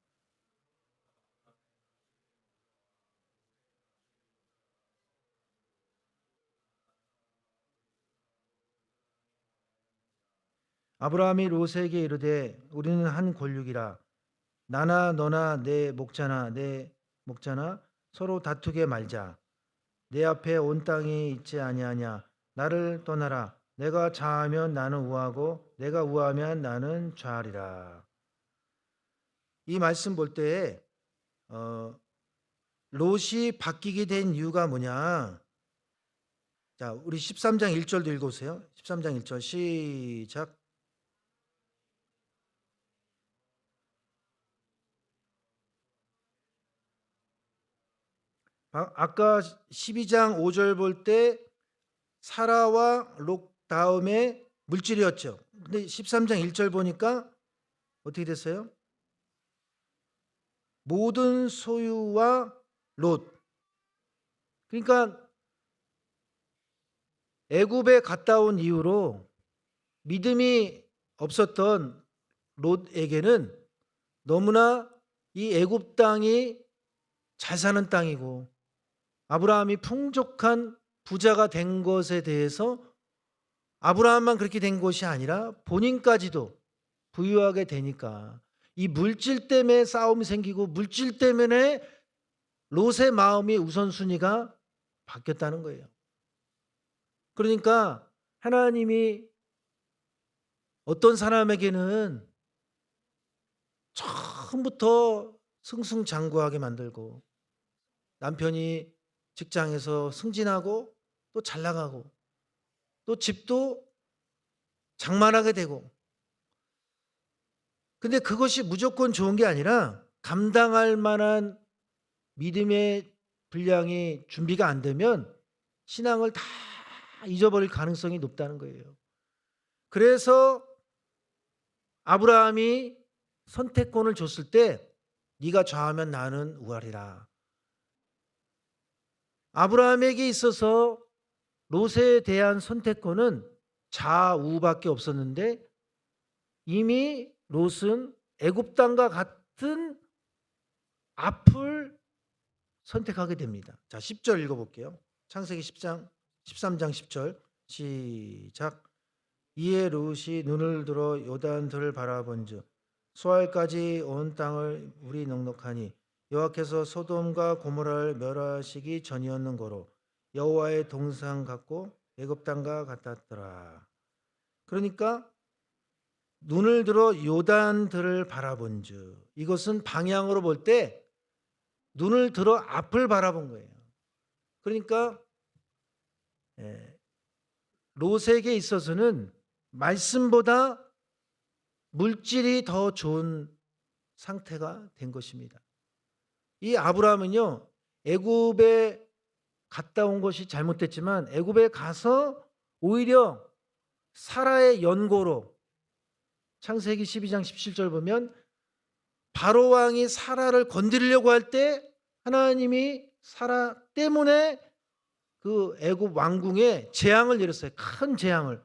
아브라함이 롯에게 이르되 우리는 한 골육이라 나나 너나 내 목자나 내 목자나 서로 다투게 말자. 내 앞에 온 땅이 있지 아니하냐. 나를 떠나라. 내가 좌하면 나는 우하고 내가 우하면 나는 좌하리라. 이 말씀 볼 때에 롯이 바뀌게 된 이유가 뭐냐. 자, 우리 13장 1절도 읽어보세요. 13장 1절 시작. 아까 12장 5절 볼 때 사라와 롯 다음에 물질이었죠. 근데 13장 1절 보니까 어떻게 됐어요? 모든 소유와 롯. 그러니까 애굽에 갔다 온 이후로 믿음이 없었던 롯에게는 너무나 이 애굽 땅이 잘 사는 땅이고 아브라함이 풍족한 부자가 된 것에 대해서 아브라함만 그렇게 된 것이 아니라 본인까지도 부유하게 되니까 이 물질 때문에 싸움이 생기고 물질 때문에 롯의 마음이 우선순위가 바뀌었다는 거예요. 그러니까 하나님이 어떤 사람에게는 처음부터 승승장구하게 만들고 남편이 직장에서 승진하고 또 잘 나가고 또 집도 장만하게 되고 근데 그것이 무조건 좋은 게 아니라 감당할 만한 믿음의 분량이 준비가 안 되면 신앙을 다 잊어버릴 가능성이 높다는 거예요. 그래서 아브라함이 선택권을 줬을 때 네가 좌하면 나는 우하리라. 아브라함에게 있어서 롯에 대한 선택권은 좌우밖에 없었는데 이미 롯은 애굽 땅과 같은 앞을 선택하게 됩니다. 자, 10절 읽어볼게요. 창세기 13장 10절 시작. 이에 롯이 눈을 들어 요단들을 바라본즉 수알까지 온 땅을 물이 넉넉하니 여호와께서 소돔과 고모라를 멸하시기 전이었는거로 여호와의 동상 같고 애굽 땅과 같았더라. 그러니까 눈을 들어 요단들을 바라본즉 이것은 방향으로 볼 때 눈을 들어 앞을 바라본 거예요. 그러니까 롯에게 있어서는 말씀보다 물질이 더 좋은 상태가 된 것입니다. 이 아브라함은요, 애굽에 갔다 온 것이 잘못됐지만 애굽에 가서 오히려 사라의 연고로 창세기 12장 17절 보면 바로 왕이 사라를 건드리려고 할 때 하나님이 사라 때문에 그 애굽 왕궁에 재앙을 내렸어요. 큰 재앙을.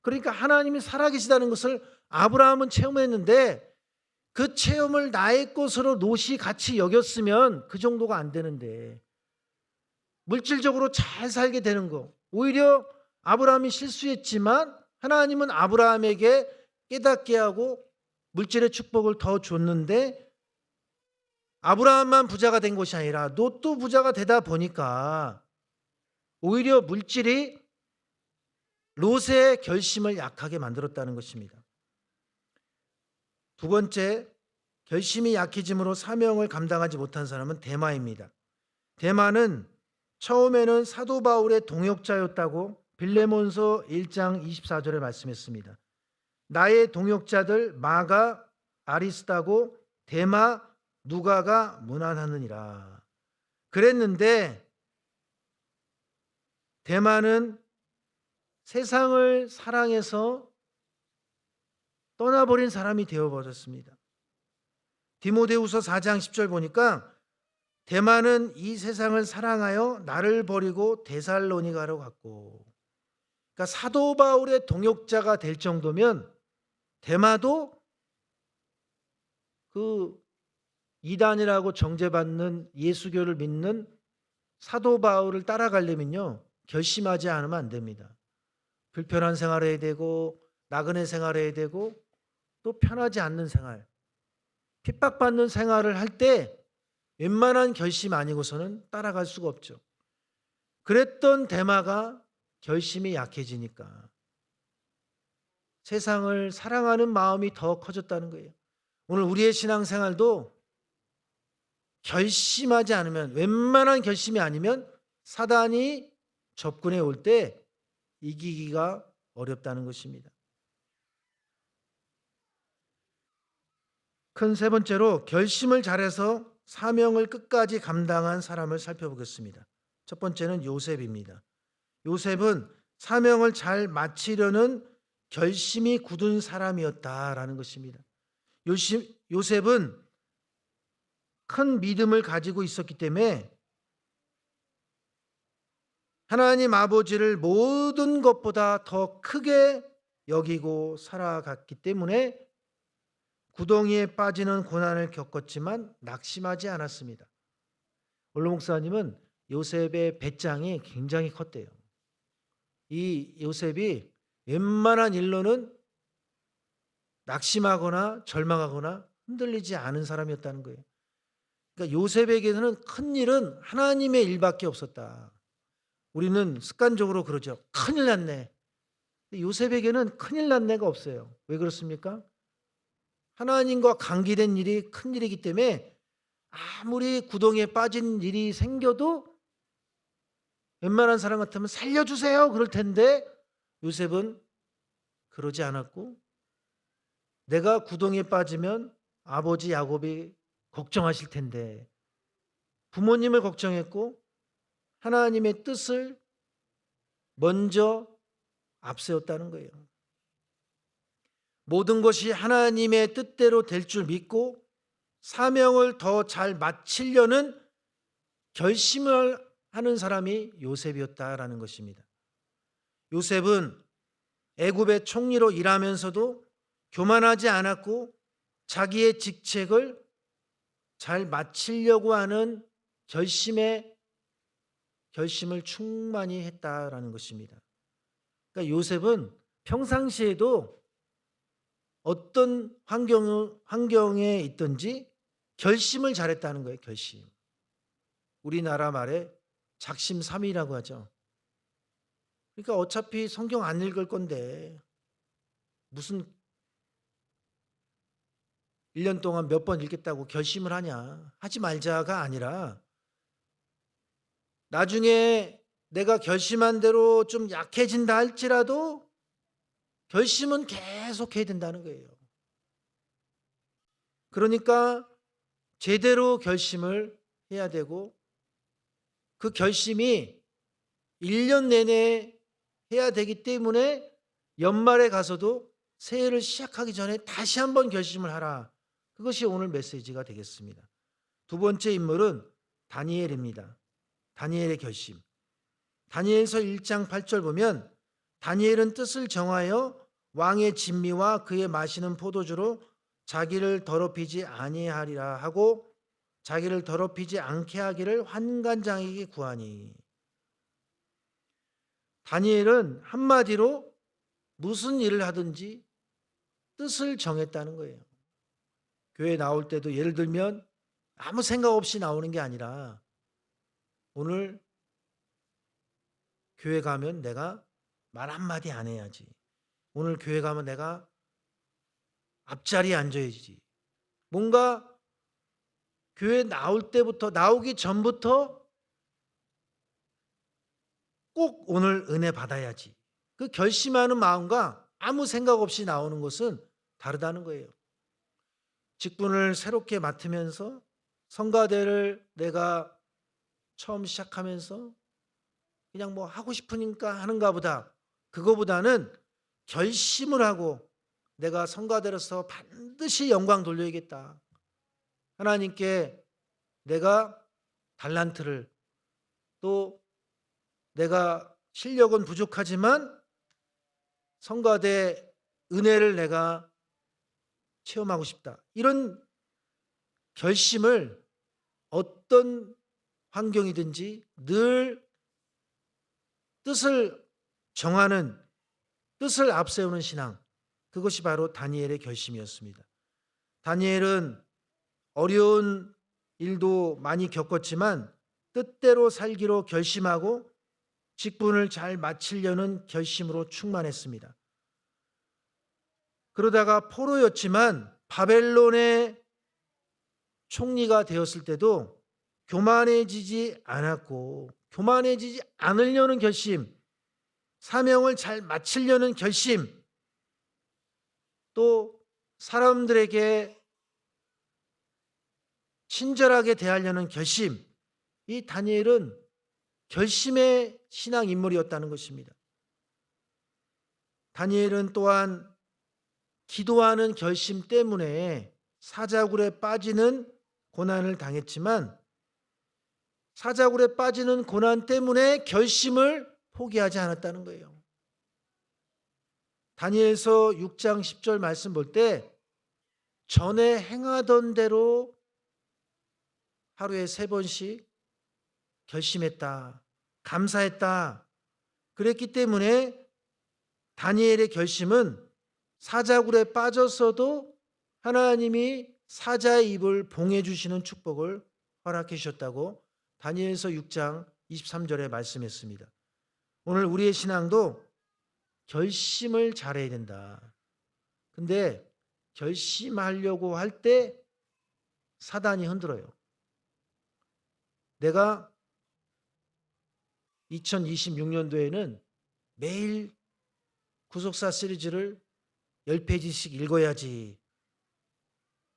그러니까 하나님이 살아계시다는 것을 아브라함은 체험했는데 그 체험을 나의 것으로 롯이 같이 여겼으면 그 정도가 안 되는데 물질적으로 잘 살게 되는 거. 오히려 아브라함이 실수했지만 하나님은 아브라함에게 깨닫게 하고 물질의 축복을 더 줬는데 아브라함만 부자가 된 것이 아니라 롯도 부자가 되다 보니까 오히려 물질이 롯의 결심을 약하게 만들었다는 것입니다. 두 번째, 결심이 약해짐으로 사명을 감당하지 못한 사람은 데마입니다. 데마는 처음에는 사도 바울의 동역자였다고 빌레몬서 1장 24절에 말씀했습니다. 나의 동역자들 마가 아리스다고 데마 누가가 문안하느니라. 그랬는데 데마는 세상을 사랑해서 떠나버린 사람이 되어버렸습니다. 디모데후서 4장 10절 보니까 데마는 이 세상을 사랑하여 나를 버리고 데살로니가로 갔고, 그러니까 사도 바울의 동역자가 될 정도면 데마도 그 이단이라고 정죄받는 예수교를 믿는 사도 바울을 따라가려면요 결심하지 않으면 안 됩니다. 불편한 생활을 해야 되고 나그네 생활을 해야 되고 또 편하지 않는 생활, 핍박받는 생활을 할 때 웬만한 결심 아니고서는 따라갈 수가 없죠. 그랬던 데마가 결심이 약해지니까 세상을 사랑하는 마음이 더 커졌다는 거예요. 오늘 우리의 신앙생활도 결심하지 않으면, 웬만한 결심이 아니면 사단이 접근해 올 때 이기기가 어렵다는 것입니다. 큰 세 번째로 결심을 잘해서 사명을 끝까지 감당한 사람을 살펴보겠습니다. 첫 번째는 요셉입니다. 요셉은 사명을 잘 마치려는 결심이 굳은 사람이었다라는 것입니다. 요셉은 큰 믿음을 가지고 있었기 때문에 하나님 아버지를 모든 것보다 더 크게 여기고 살아갔기 때문에 구덩이에 빠지는 고난을 겪었지만 낙심하지 않았습니다. 원로 목사님은 요셉의 배짱이 굉장히 컸대요. 이 요셉이 웬만한 일로는 낙심하거나 절망하거나 흔들리지 않은 사람이었다는 거예요. 그러니까 요셉에게는 큰 일은 하나님의 일밖에 없었다. 우리는 습관적으로 그러죠. 큰일 났네. 근데 요셉에게는 큰일 났네가 없어요. 왜 그렇습니까? 하나님과 관계된 일이 큰 일이기 때문에 아무리 구덩이에 빠진 일이 생겨도 웬만한 사람 같으면 살려주세요 그럴 텐데 요셉은 그러지 않았고 내가 구덩이에 빠지면 아버지 야곱이 걱정하실 텐데 부모님을 걱정했고 하나님의 뜻을 먼저 앞세웠다는 거예요. 모든 것이 하나님의 뜻대로 될 줄 믿고 사명을 더 잘 마치려는 결심을 하는 사람이 요셉이었다라는 것입니다. 요셉은 애굽의 총리로 일하면서도 교만하지 않았고 자기의 직책을 잘 마치려고 하는 결심을 충만히 했다라는 것입니다. 그러니까 요셉은 평상시에도 어떤 환경에 있든지 결심을 잘했다는 거예요. 결심. 우리나라 말에 작심삼일이라고 하죠. 그러니까 어차피 성경 안 읽을 건데 무슨 1년 동안 몇 번 읽겠다고 결심을 하냐. 하지 말자가 아니라 나중에 내가 결심한 대로 좀 약해진다 할지라도 결심은 계속 해야 된다는 거예요. 그러니까 제대로 결심을 해야 되고 그 결심이 1년 내내 해야 되기 때문에 연말에 가서도 새해를 시작하기 전에 다시 한번 결심을 하라. 그것이 오늘 메시지가 되겠습니다. 두 번째 인물은 다니엘입니다. 다니엘의 결심. 다니엘서 1장 8절 보면 다니엘은 뜻을 정하여 왕의 진미와 그의 마시는 포도주로 자기를 더럽히지 아니하리라 하고 자기를 더럽히지 않게 하기를 환관장에게 구하니. 다니엘은 한마디로 무슨 일을 하든지 뜻을 정했다는 거예요. 교회 나올 때도 예를 들면 아무 생각 없이 나오는 게 아니라 오늘 교회 가면 내가 말 한마디 안 해야지. 오늘 교회 가면 내가 앞자리에 앉아야지. 뭔가 교회 나올 때부터 나오기 전부터 꼭 오늘 은혜 받아야지. 그 결심하는 마음과 아무 생각 없이 나오는 것은 다르다는 거예요. 직분을 새롭게 맡으면서 성가대를 내가 처음 시작하면서 그냥 뭐 하고 싶으니까 하는가 보다. 그거보다는 결심을 하고 내가 성가대로서 반드시 영광 돌려야겠다. 하나님께 내가 달란트를 또 내가 실력은 부족하지만 성가대 은혜를 내가 체험하고 싶다. 이런 결심을 어떤 환경이든지 늘 뜻을 정하는, 뜻을 앞세우는 신앙, 그것이 바로 다니엘의 결심이었습니다. 다니엘은 어려운 일도 많이 겪었지만 뜻대로 살기로 결심하고 직분을 잘 마치려는 결심으로 충만했습니다. 그러다가 포로였지만 바벨론의 총리가 되었을 때도 교만해지지 않았고 교만해지지 않으려는 결심, 사명을 잘 마치려는 결심, 또 사람들에게 친절하게 대하려는 결심, 이 다니엘은 결심의 신앙 인물이었다는 것입니다. 다니엘은 또한 기도하는 결심 때문에 사자굴에 빠지는 고난을 당했지만 사자굴에 빠지는 고난 때문에 결심을 포기하지 않았다는 거예요. 다니엘서 6장 10절 말씀 볼 때 전에 행하던 대로 하루에 3번씩 결심했다. 감사했다. 그랬기 때문에 다니엘의 결심은 사자굴에 빠졌어도 하나님이 사자의 입을 봉해 주시는 축복을 허락해 주셨다고 다니엘서 6장 23절에 말씀했습니다. 오늘 우리의 신앙도 결심을 잘해야 된다. 근데 결심하려고 할 때 사단이 흔들어요. 내가 2026년도에는 매일 구속사 시리즈를 10페이지씩 읽어야지.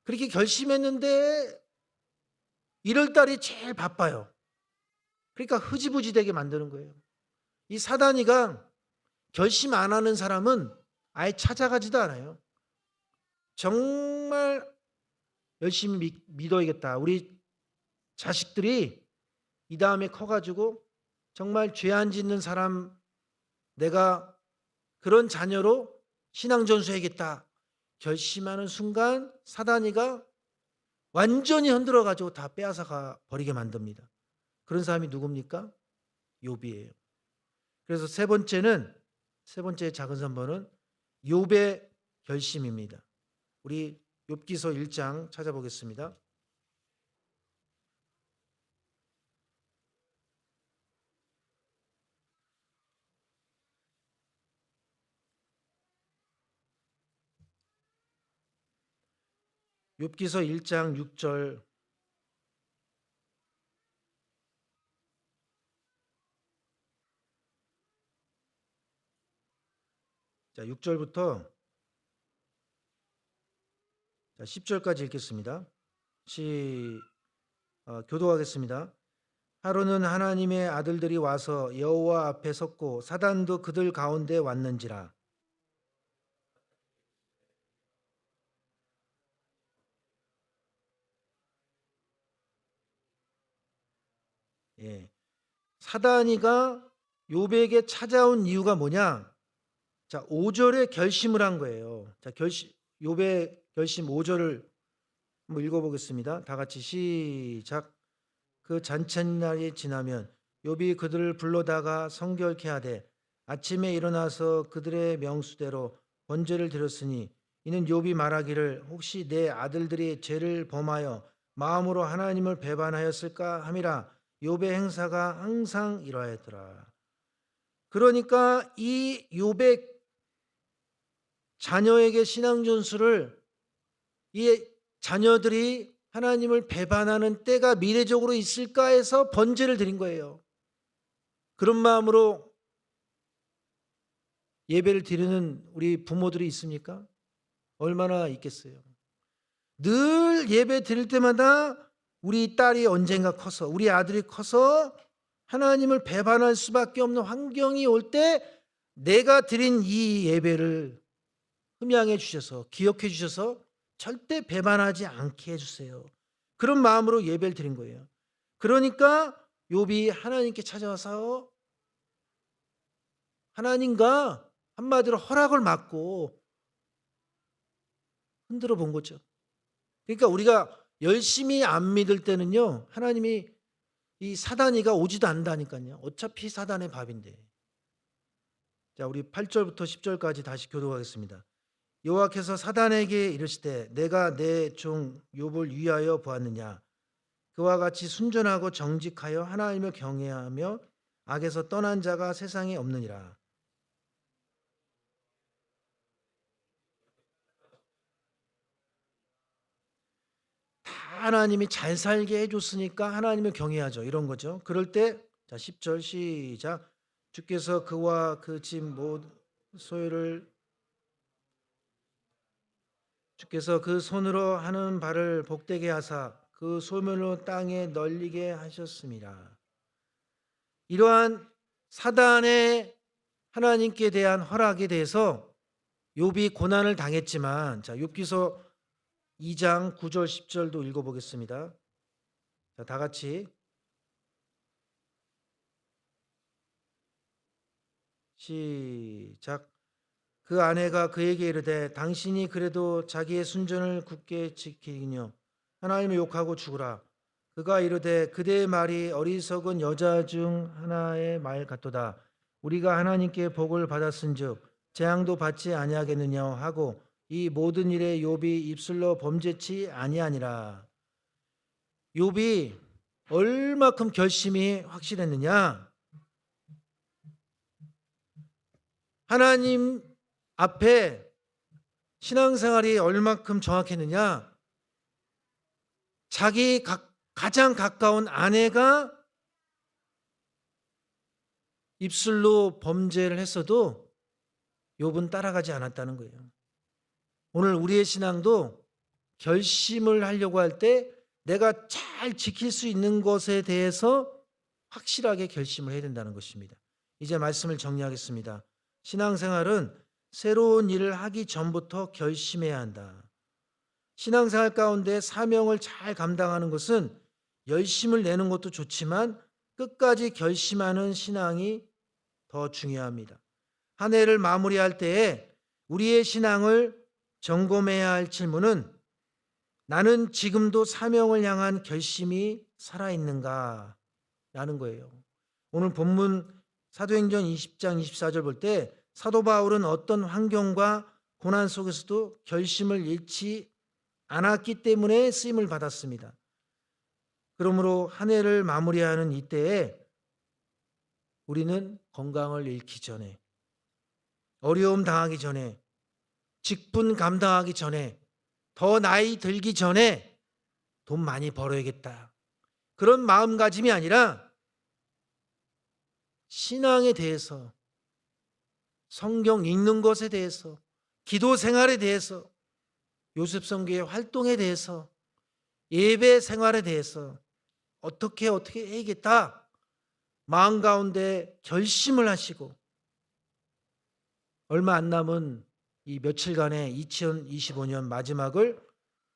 그렇게 결심했는데 1월 달이 제일 바빠요. 그러니까 흐지부지 되게 만드는 거예요. 이 사단이가 결심 안 하는 사람은 아예 찾아가지도 않아요. 정말 열심히 믿어야겠다. 우리 자식들이 이 다음에 커가지고 정말 죄 안 짓는 사람, 내가 그런 자녀로 신앙 전수해야겠다. 결심하는 순간 사단이가 완전히 흔들어가지고 다 빼앗아가 버리게 만듭니다. 그런 사람이 누굽니까? 욥이에요. 그래서 세 번째 작은 선보는 욥의 결심입니다. 우리 욥기서 1장 찾아보겠습니다. 욥기서 1장 6절. 자, 6절부터 10절까지 읽겠습니다. 교도하겠습니다. 하루는 하나님의 아들들이 와서 여호와 앞에 섰고 사단도 그들 가운데 왔는지라. 사단이가 욥에게 찾아온 이유가 뭐냐? 자, 5절에 결심을 한 거예요. 자, 욥의 결심 5절을 한번 읽어보겠습니다. 다 같이 시작. 그 잔칫날이 지나면 욥이 그들을 불러다가 성결케 하되 아침에 일어나서 그들의 명수대로 번제를 드렸으니 이는 욥이 말하기를 혹시 내 아들들이 죄를 범하여 마음으로 하나님을 배반하였을까 함이라. 욥의 행사가 항상 이러하였더라. 그러니까 이 욥의 자녀에게 신앙 전수를, 이 자녀들이 하나님을 배반하는 때가 미래적으로 있을까 해서 번제를 드린 거예요. 그런 마음으로 예배를 드리는 우리 부모들이 있습니까? 얼마나 있겠어요. 늘 예배 드릴 때마다 우리 딸이 언젠가 커서, 우리 아들이 커서 하나님을 배반할 수밖에 없는 환경이 올 때 내가 드린 이 예배를 흠양해 주셔서, 기억해 주셔서 절대 배반하지 않게 해주세요. 그런 마음으로 예배를 드린 거예요. 그러니까 욥이 하나님께 찾아와서 하나님과 한마디로 허락을 받고 흔들어 본 거죠. 그러니까 우리가 열심히 안 믿을 때는요, 하나님이 이 사단이가 오지도 않는다니까요. 어차피 사단의 밥인데. 자, 우리 8절부터 10절까지 다시 교독하겠습니다. 여호와께서 사단에게 이르시되 내가 내 종 욥을 위하여 보았느냐. 그와 같이 순전하고 정직하여 하나님을 경외하며 악에서 떠난 자가 세상에 없느니라. 하나님이 잘 살게 해줬으니까 하나님을 경외하죠. 이런 거죠. 그럴 때, 자, 10절 시작. 주께서 그와 그 집 모든 소유를, 주께서 그 손으로 하는 바를 복되게 하사 그 소멸로 땅에 널리게 하셨습니다. 이러한 사단의 하나님께 대한 허락에 대해서 욥이 고난을 당했지만, 자, 욥기서 2장 9절 10절도 읽어보겠습니다. 자, 다 같이 시작. 그 아내가 그에게 이르되 당신이 그래도 자기의 순전을 굳게 지키기뇨 하나님을 욕하고 죽으라. 그가 이르되 그대의 말이 어리석은 여자 중 하나의 말 같도다. 우리가 하나님께 복을 받았은즉 재앙도 받지 아니하겠느냐 하고 이 모든 일에 욥이 입술로 범죄치 아니하니라. 욥이 얼마큼 결심이 확실했느냐? 하나님 앞에 신앙생활이 얼마큼 정확했느냐? 자기 가장 가까운 아내가 입술로 범죄를 했어도 욥은 따라가지 않았다는 거예요. 오늘 우리의 신앙도 결심을 하려고 할 때 내가 잘 지킬 수 있는 것에 대해서 확실하게 결심을 해야 된다는 것입니다. 이제 말씀을 정리하겠습니다. 신앙생활은 새로운 일을 하기 전부터 결심해야 한다. 신앙생활 가운데 사명을 잘 감당하는 것은 열심을 내는 것도 좋지만 끝까지 결심하는 신앙이 더 중요합니다. 한 해를 마무리할 때에 우리의 신앙을 점검해야 할 질문은 나는 지금도 사명을 향한 결심이 살아있는가? 라는 거예요. 오늘 본문 사도행전 20장 24절 볼 때 사도 바울은 어떤 환경과 고난 속에서도 결심을 잃지 않았기 때문에 쓰임을 받았습니다. 그러므로 한 해를 마무리하는 이때에 우리는 건강을 잃기 전에, 어려움 당하기 전에, 직분 감당하기 전에, 더 나이 들기 전에 돈 많이 벌어야겠다, 그런 마음가짐이 아니라 신앙에 대해서, 성경 읽는 것에 대해서, 기도 생활에 대해서, 요셉 선교의 활동에 대해서, 예배 생활에 대해서 어떻게 해야겠다 마음 가운데 결심을 하시고 얼마 안 남은 이 며칠간의 2025년 마지막을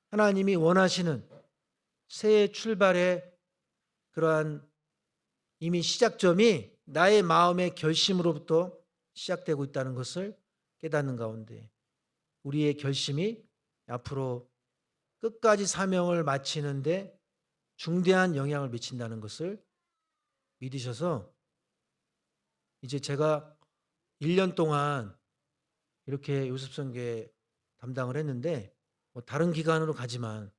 하나님이 원하시는 새해 출발의 그러한 이미 시작점이 나의 마음의 결심으로부터 시작되고 있다는 것을 깨닫는 가운데 우리의 결심이 앞으로 끝까지 사명을 마치는데 중대한 영향을 미친다는 것을 믿으셔서 이제 제가 1년 동안 이렇게 요셉선교회 담당을 했는데 다른 기관으로 가지만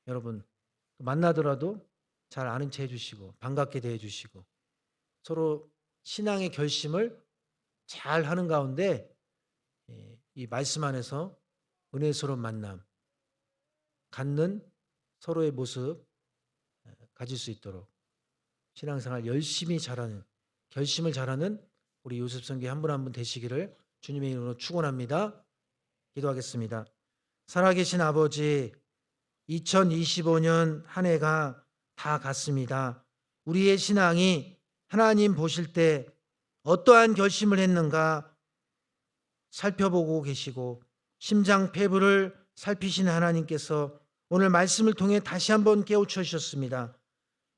여러분 만나더라도 잘 아는 체 해주시고 반갑게 대해주시고 서로 신앙의 결심을 잘 하는 가운데 이 말씀 안에서 은혜스러운 만남 갖는 서로의 모습 가질 수 있도록 신앙생활 열심히 잘하는, 결심을 잘하는 우리 요셉선교회 한 분 한 분 되시기를 주님의 이름으로 축원합니다. 기도하겠습니다. 살아계신 아버지, 2025년 한 해가 다 갔습니다. 우리의 신앙이 하나님 보실 때 어떠한 결심을 했는가 살펴보고 계시고 심장폐부를 살피시는 하나님께서 오늘 말씀을 통해 다시 한번 깨우쳐 주셨습니다.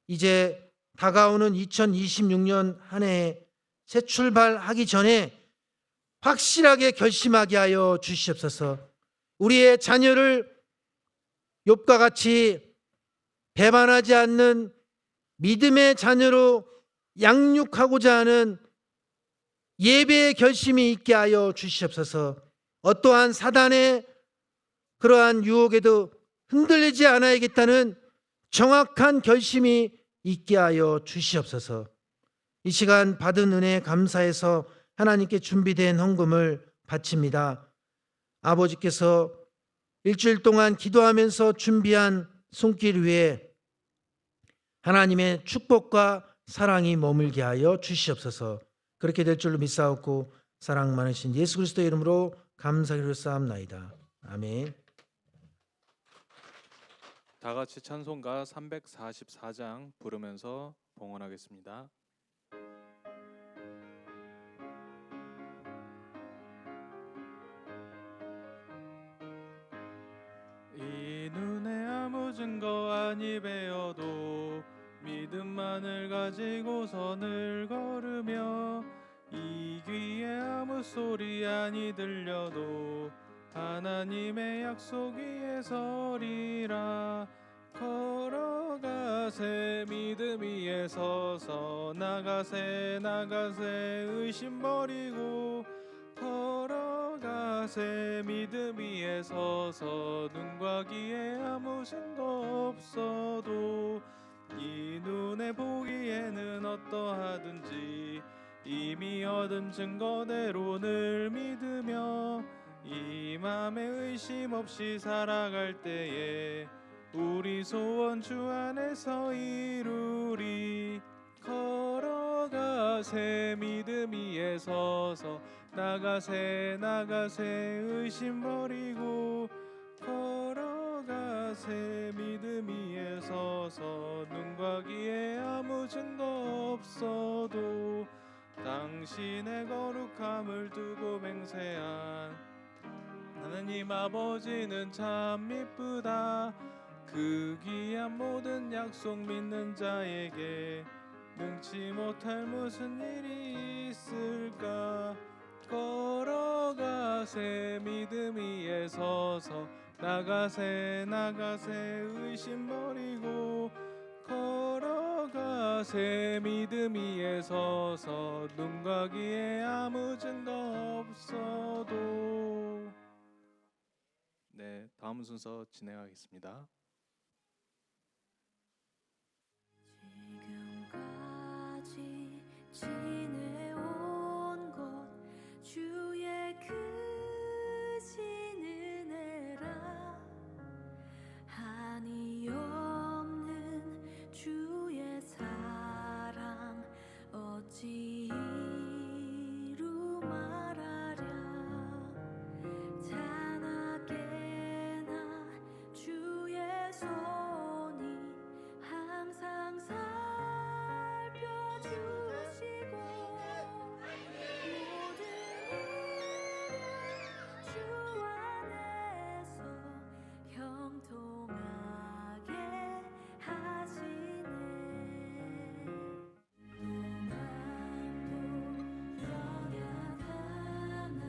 이제 다가오는 2026년 한 해에 새 출발하기 전에 확실하게 결심하게 하여 주시옵소서. 우리의 자녀를 욥과 같이 배반하지 않는 믿음의 자녀로 양육하고자 하는 예배의 결심이 있게 하여 주시옵소서. 어떠한 사단의 그러한 유혹에도 흔들리지 않아야겠다는 정확한 결심이 있게 하여 주시옵소서. 이 시간 받은 은혜 감사해서 하나님께 준비된 헌금을 바칩니다. 아버지께서 일주일 동안 기도하면서 준비한 손길 위에 하나님의 축복과 사랑이 머물게 하여 주시옵소서. 그렇게 될 줄로 믿사옵고 사랑 많으신 예수 그리스도의 이름으로 감사기로 쌓옵나이다. 아멘. 다 같이 찬송가 344장 부르면서 봉헌하겠습니다. 이 눈에 아무 증거 아니 배어도 믿음만을 가지고 선을 걸으며 이 귀에 아무 소리 아니 들려도 하나님의 약속 위에 서리라. 걸어가세 믿음 위에 서서 나가세 의심 버리고 걸어가세 믿음 위에 서서 눈과 귀에 아무 증거 없어도 이 눈에 보기에는 어떠하든지 이미 얻은 증거대로 늘 믿으며 이 맘에 의심 없이 살아갈 때에 우리 소원 주 안에서 이루리. 걸어가세 믿음 위에 서서 나가세 나가세 의심 버리고 걸어가세 믿음 위에 서서 눈과 귀에 아무 증거 없어도 당신의 거룩함을 두고 맹세한 하느님 아버지는 참 이쁘다. 그 귀한 모든 약속 믿는 자에게 능치 못할 무슨 일이 있을까. 걸어가세 믿음 위에 서서 나가세 나가세 의심 버리고 걸어가세 믿음 위에 서서 눈과 귀에 아무 증거 없어도. 네, 다음 순서 진행하겠습니다. 지금까지 지내온 것 주의 크신 은혜라. 한이 없는 주의 사랑 어찌 이루 말하랴. 자나깨나 주의 손이 항상 살펴주시고 모든 일을 주 안에서 형통하게 하시네. 노망도 연약하나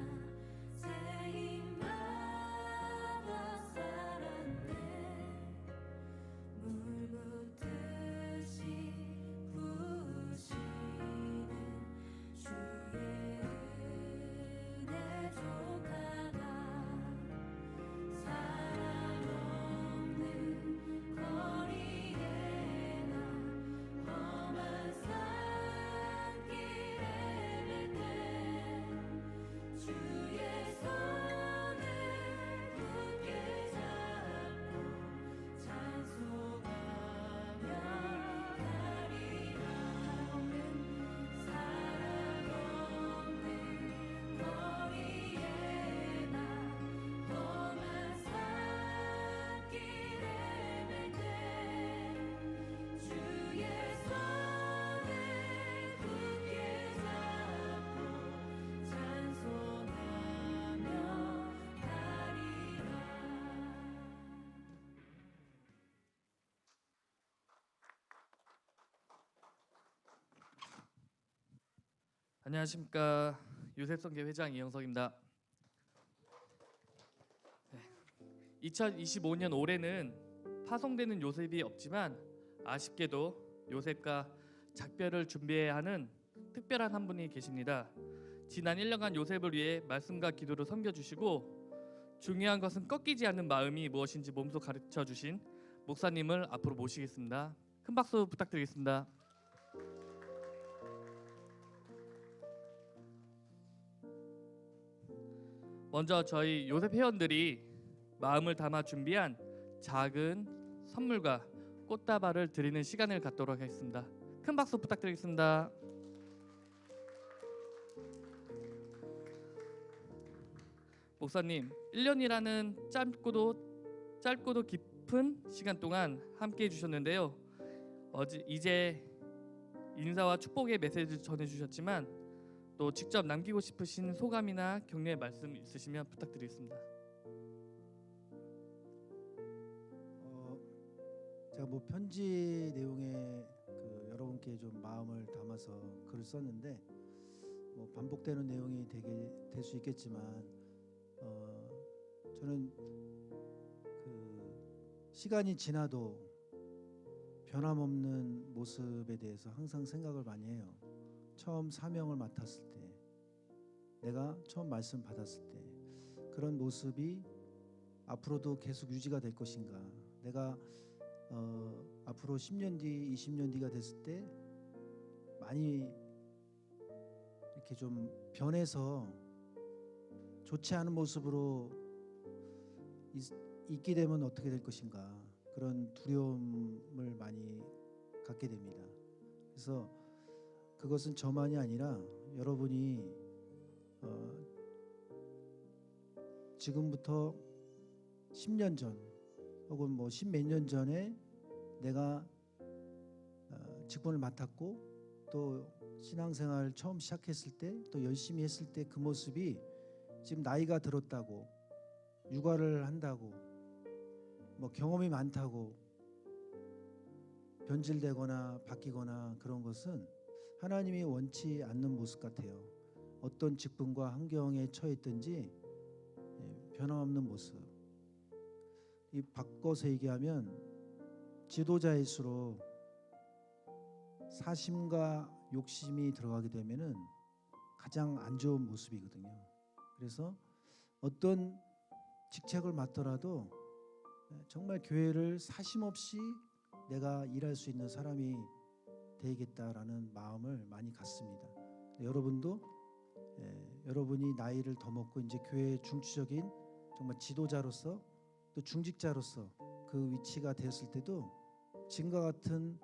새 힘받아 살았네. 물 붓듯이 부으시는 주의 은혜 족하다. 사랑 없는 거리에 나 험한 산길에 맬 때 주의 손을 굳게 잡고 찬송하며 가리라. 사랑 없는 거리에 나 험한 산길에 맬 때 주의 손을 굳게 잡고 찬송하며 가리라. 안녕하십니까. 요셉성계 회장 이영석입니다. 2025년 올해는 파송되는 요셉이 없지만 아쉽게도 요셉과 작별을 준비해야 하는 특별한 한 분이 계십니다. 지난 1년간 요셉을 위해 말씀과 기도로 섬겨주시고 중요한 것은 꺾이지 않는 마음이 무엇인지 몸소 가르쳐 주신 목사님을 앞으로 모시겠습니다. 큰 박수 부탁드리겠습니다. 먼저 저희 요셉 회원들이 마음을 담아 준비한 작은 선물과 꽃다발을 드리는 시간을 갖도록 하겠습니다. 큰 박수 부탁드리겠습니다. 목사님, 1년이라는 짧고도 깊은 시간 동안 함께 해주셨는데요. 이제 인사와 축복의 메시지를 전해주셨지만 또 직접 남기고 싶으신 소감이나 격려의 말씀 있으시면 부탁드리겠습니다. 제가 뭐 편지 내용에 여러분께 좀 마음을 담아서 글을 썼는데 뭐 반복되는 내용이 되게 될 수 있겠지만 저는 시간이 지나도 변함없는 모습에 대해서 항상 생각을 많이 해요. 처음 사명을 맡았을 때, 내가 처음 말씀 받았을 때 그런 모습이 앞으로도 계속 유지가 될 것인가. 내가 앞으로 10년 뒤, 20년 뒤가 됐을 때 많이 이렇게 좀 변해서 좋지 않은 모습으로 있게 되면 어떻게 될 것인가. 그런 두려움을 많이 갖게 됩니다. 그래서 그것은 저만이 아니라 여러분이 지금부터 10년 전 혹은 뭐 10몇 년 전에 내가 직분을 맡았고 또 신앙생활 처음 시작했을 때 또 열심히 했을 때 그 모습이 지금 나이가 들었다고 육아를 한다고 뭐 경험이 많다고 변질되거나 바뀌거나 그런 것은 하나님이 원치 않는 모습 같아요. 어떤 직분과 환경에 처했든지 변함없는 모습. 이 바꿔서 얘기하면 지도자일수록 사심과 욕심이 들어가게 되면은 가장 안 좋은 모습이거든요. 그래서 어떤 직책을 맡더라도 정말 교회를 사심 없이 내가 일할 수 있는 사람이 되겠다라는 마음을 많이 갖습니다. 여러분도 여러분이 나이를 더 먹고 이제 교회의 중추적인 정말 지도자로서 또 중직자로서 그 위치가 되었을 때도 지금과 같은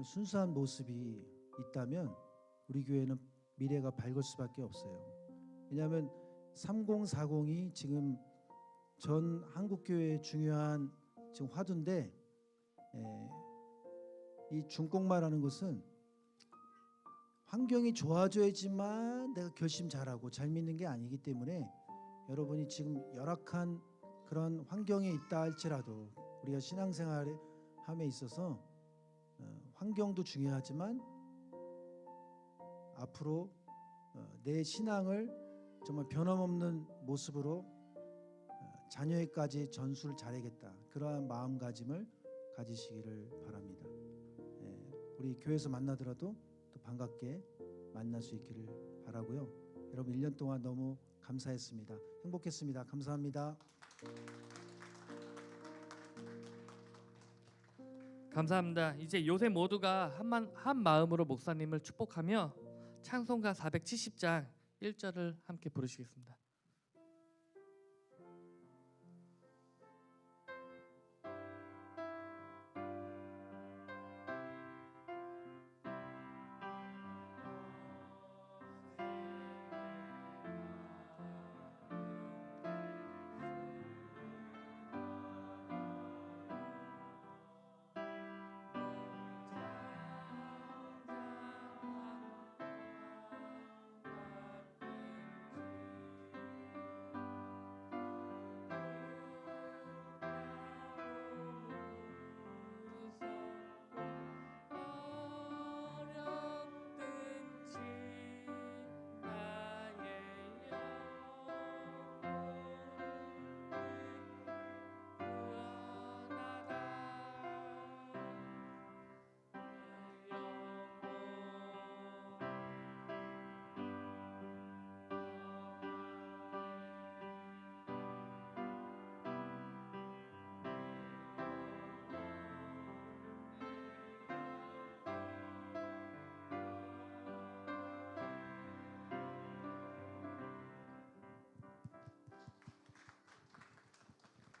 순수한 모습이 있다면 우리 교회는 미래가 밝을 수밖에 없어요. 왜냐하면 3040이 지금 전 한국교회의 중요한 지금 화두인데 이 중공마라는 것은 환경이 좋아져야지만 내가 결심 잘하고 잘 믿는 게 아니기 때문에 여러분이 지금 열악한 그런 환경에 있다 할지라도 우리가 신앙생활에 함에 있어서 환경도 중요하지만 앞으로 내 신앙을 정말 변함없는 모습으로 자녀에까지 전수를 잘하겠다 그러한 마음가짐을 가지시기를 바랍니다. 우리 교회에서 만나더라도 또 반갑게 만날 수 있기를 바라고요. 여러분 1년 동안 너무 감사했습니다. 행복했습니다. 감사합니다. 감사합니다. 이제 요셉 모두가 한 마음으로 목사님을 축복하며 찬송가 470장 1절을 함께 부르시겠습니다.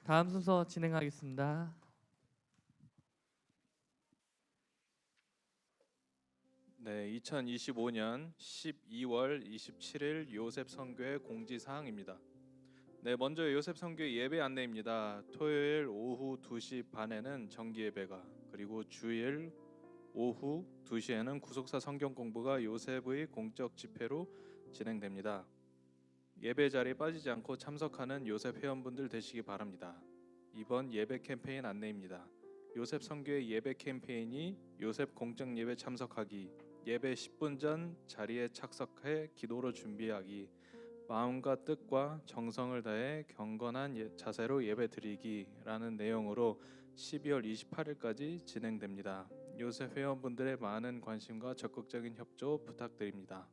다음 순서 진행하겠습니다. 네, 2025년 12월 27일 요셉 선교회 공지사항입니다. 네, 먼저 요셉 선교 예배 안내입니다. 토요일 오후 2시 반에는 정기 예배가, 그리고 주일 오후 2시에는 구속사 성경 공부가 요셉의 공적 집회로 진행됩니다. 예배 자리에 빠지지 않고 참석하는 요셉 회원분들 되시기 바랍니다. 이번 예배 캠페인 안내입니다. 요셉 선교의 예배 캠페인이 요셉 공적 예배 참석하기, 예배 10분 전 자리에 착석해 기도로 준비하기, 마음과 뜻과 정성을 다해 경건한 자세로 예배드리기라는 내용으로 12월 28일까지 진행됩니다. 요셉 회원분들의 많은 관심과 적극적인 협조 부탁드립니다.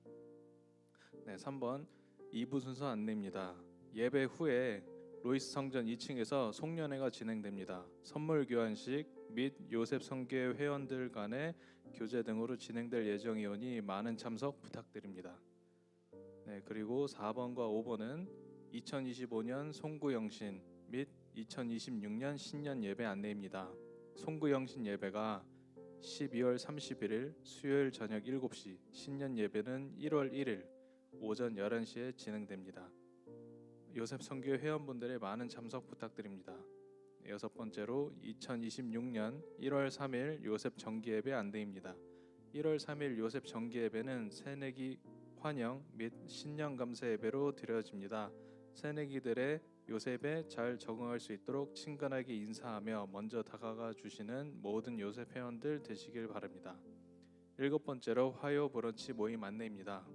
네, 3번 2부 순서 안내입니다. 예배 후에 로이스 성전 2층에서 송년회가 진행됩니다. 선물 교환식 및 요셉 선교회 회원들 간의 교제 등으로 진행될 예정이오니 많은 참석 부탁드립니다. 네, 그리고 4번과 5번은 2025년 송구영신 및 2026년 신년 예배 안내입니다. 송구영신 예배가 12월 31일 수요일 저녁 7시, 신년 예배는 1월 1일 오전 11시에 진행됩니다. 요셉 선교 회원분들의 많은 참석 부탁드립니다. 여섯 번째로 2026년 1월 3일 요셉 정기예배 안내입니다. 1월 3일 요셉 정기예배는 새내기 환영 및 신년 감사 예배로 드려집니다. 새내기들의 요셉에 잘 적응할 수 있도록 친근하게 인사하며 먼저 다가가 주시는 모든 요셉 회원들 되시길 바랍니다. 일곱 번째로 화요 브런치 모임 안내입니다.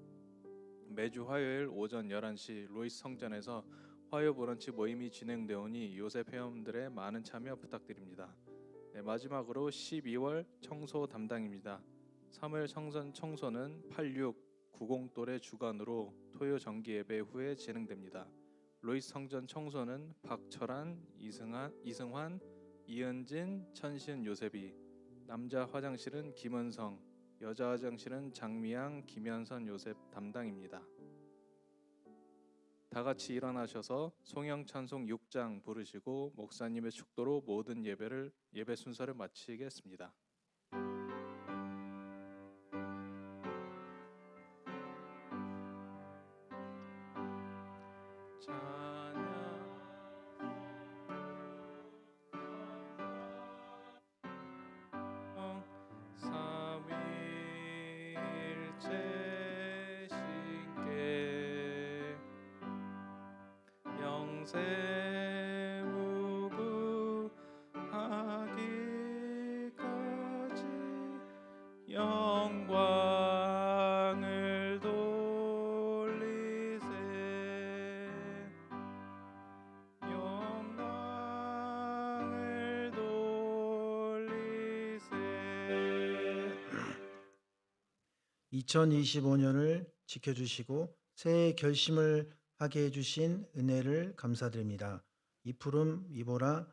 매주 화요일 오전 11시 로이스 성전에서 화요 브런치 모임이 진행되오니 요셉 회원들의 많은 참여 부탁드립니다. 마지막으로 12월 청소 담당입니다. 3월 성전 청소는 8690돌의 주관으로 토요 정기 예배 후에 진행됩니다. 로이스 성전 청소는 박철환, 이승환, 이은진, 천신, 요셉이, 남자 화장실은 김은성, 여자 화장실은 장미양, 김현선, 요셉 담당입니다. 다 같이 일어나셔서 송영 찬송 6장 부르시고 목사님의 축도로 모든 예배 순서를 마치겠습니다. 삼위일체 신께 영세무구하기까지 영광을 돌리세 영광을 돌리세 2025년을 지켜주시고 새해 결심을 하게 해주신 은혜를 감사드립니다. 이푸름, 이보라,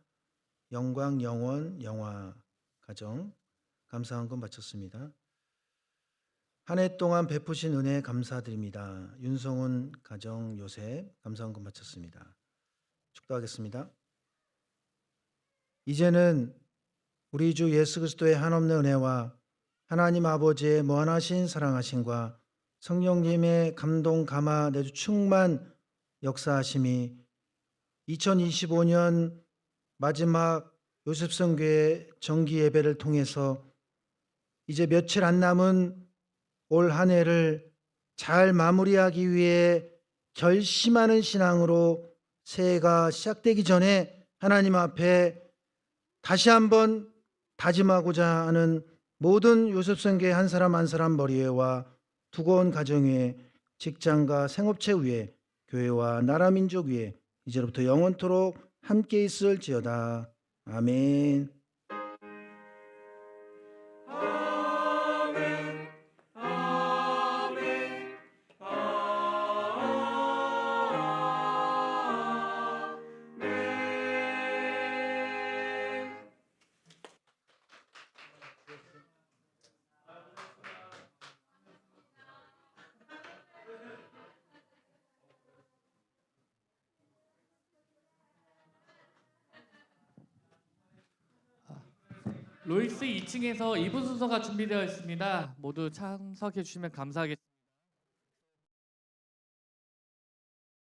영광, 영원, 영화 가정 감사한금 바쳤습니다. 한 해 동안 베푸신 은혜 감사드립니다. 윤성훈 가정 요셉 감사한금 바쳤습니다. 축도하겠습니다. 이제는 우리 주 예수 그리스도의 한없는 은혜와 하나님 아버지의 무한하신 사랑하심과 성령님의 감동 감화 내주 충만 역사하심이 2025년 마지막 요셉성교회 정기 예배를 통해서 이제 며칠 안 남은 올 한 해를 잘 마무리하기 위해 결심하는 신앙으로 새해가 시작되기 전에 하나님 앞에 다시 한번 다짐하고자 하는 모든 요셉성교회 한 사람 한 사람 머리에와 두고 온 가정 위에 직장과 생업체 위에 교회와 나라 민족 위에 이제로부터 영원토록 함께 있을지어다. 아멘. 아멘 아멘 아멘 로이스 2층에서 2부 순서가 준비되어 있습니다. 모두 참석해 주시면 감사하겠습니다.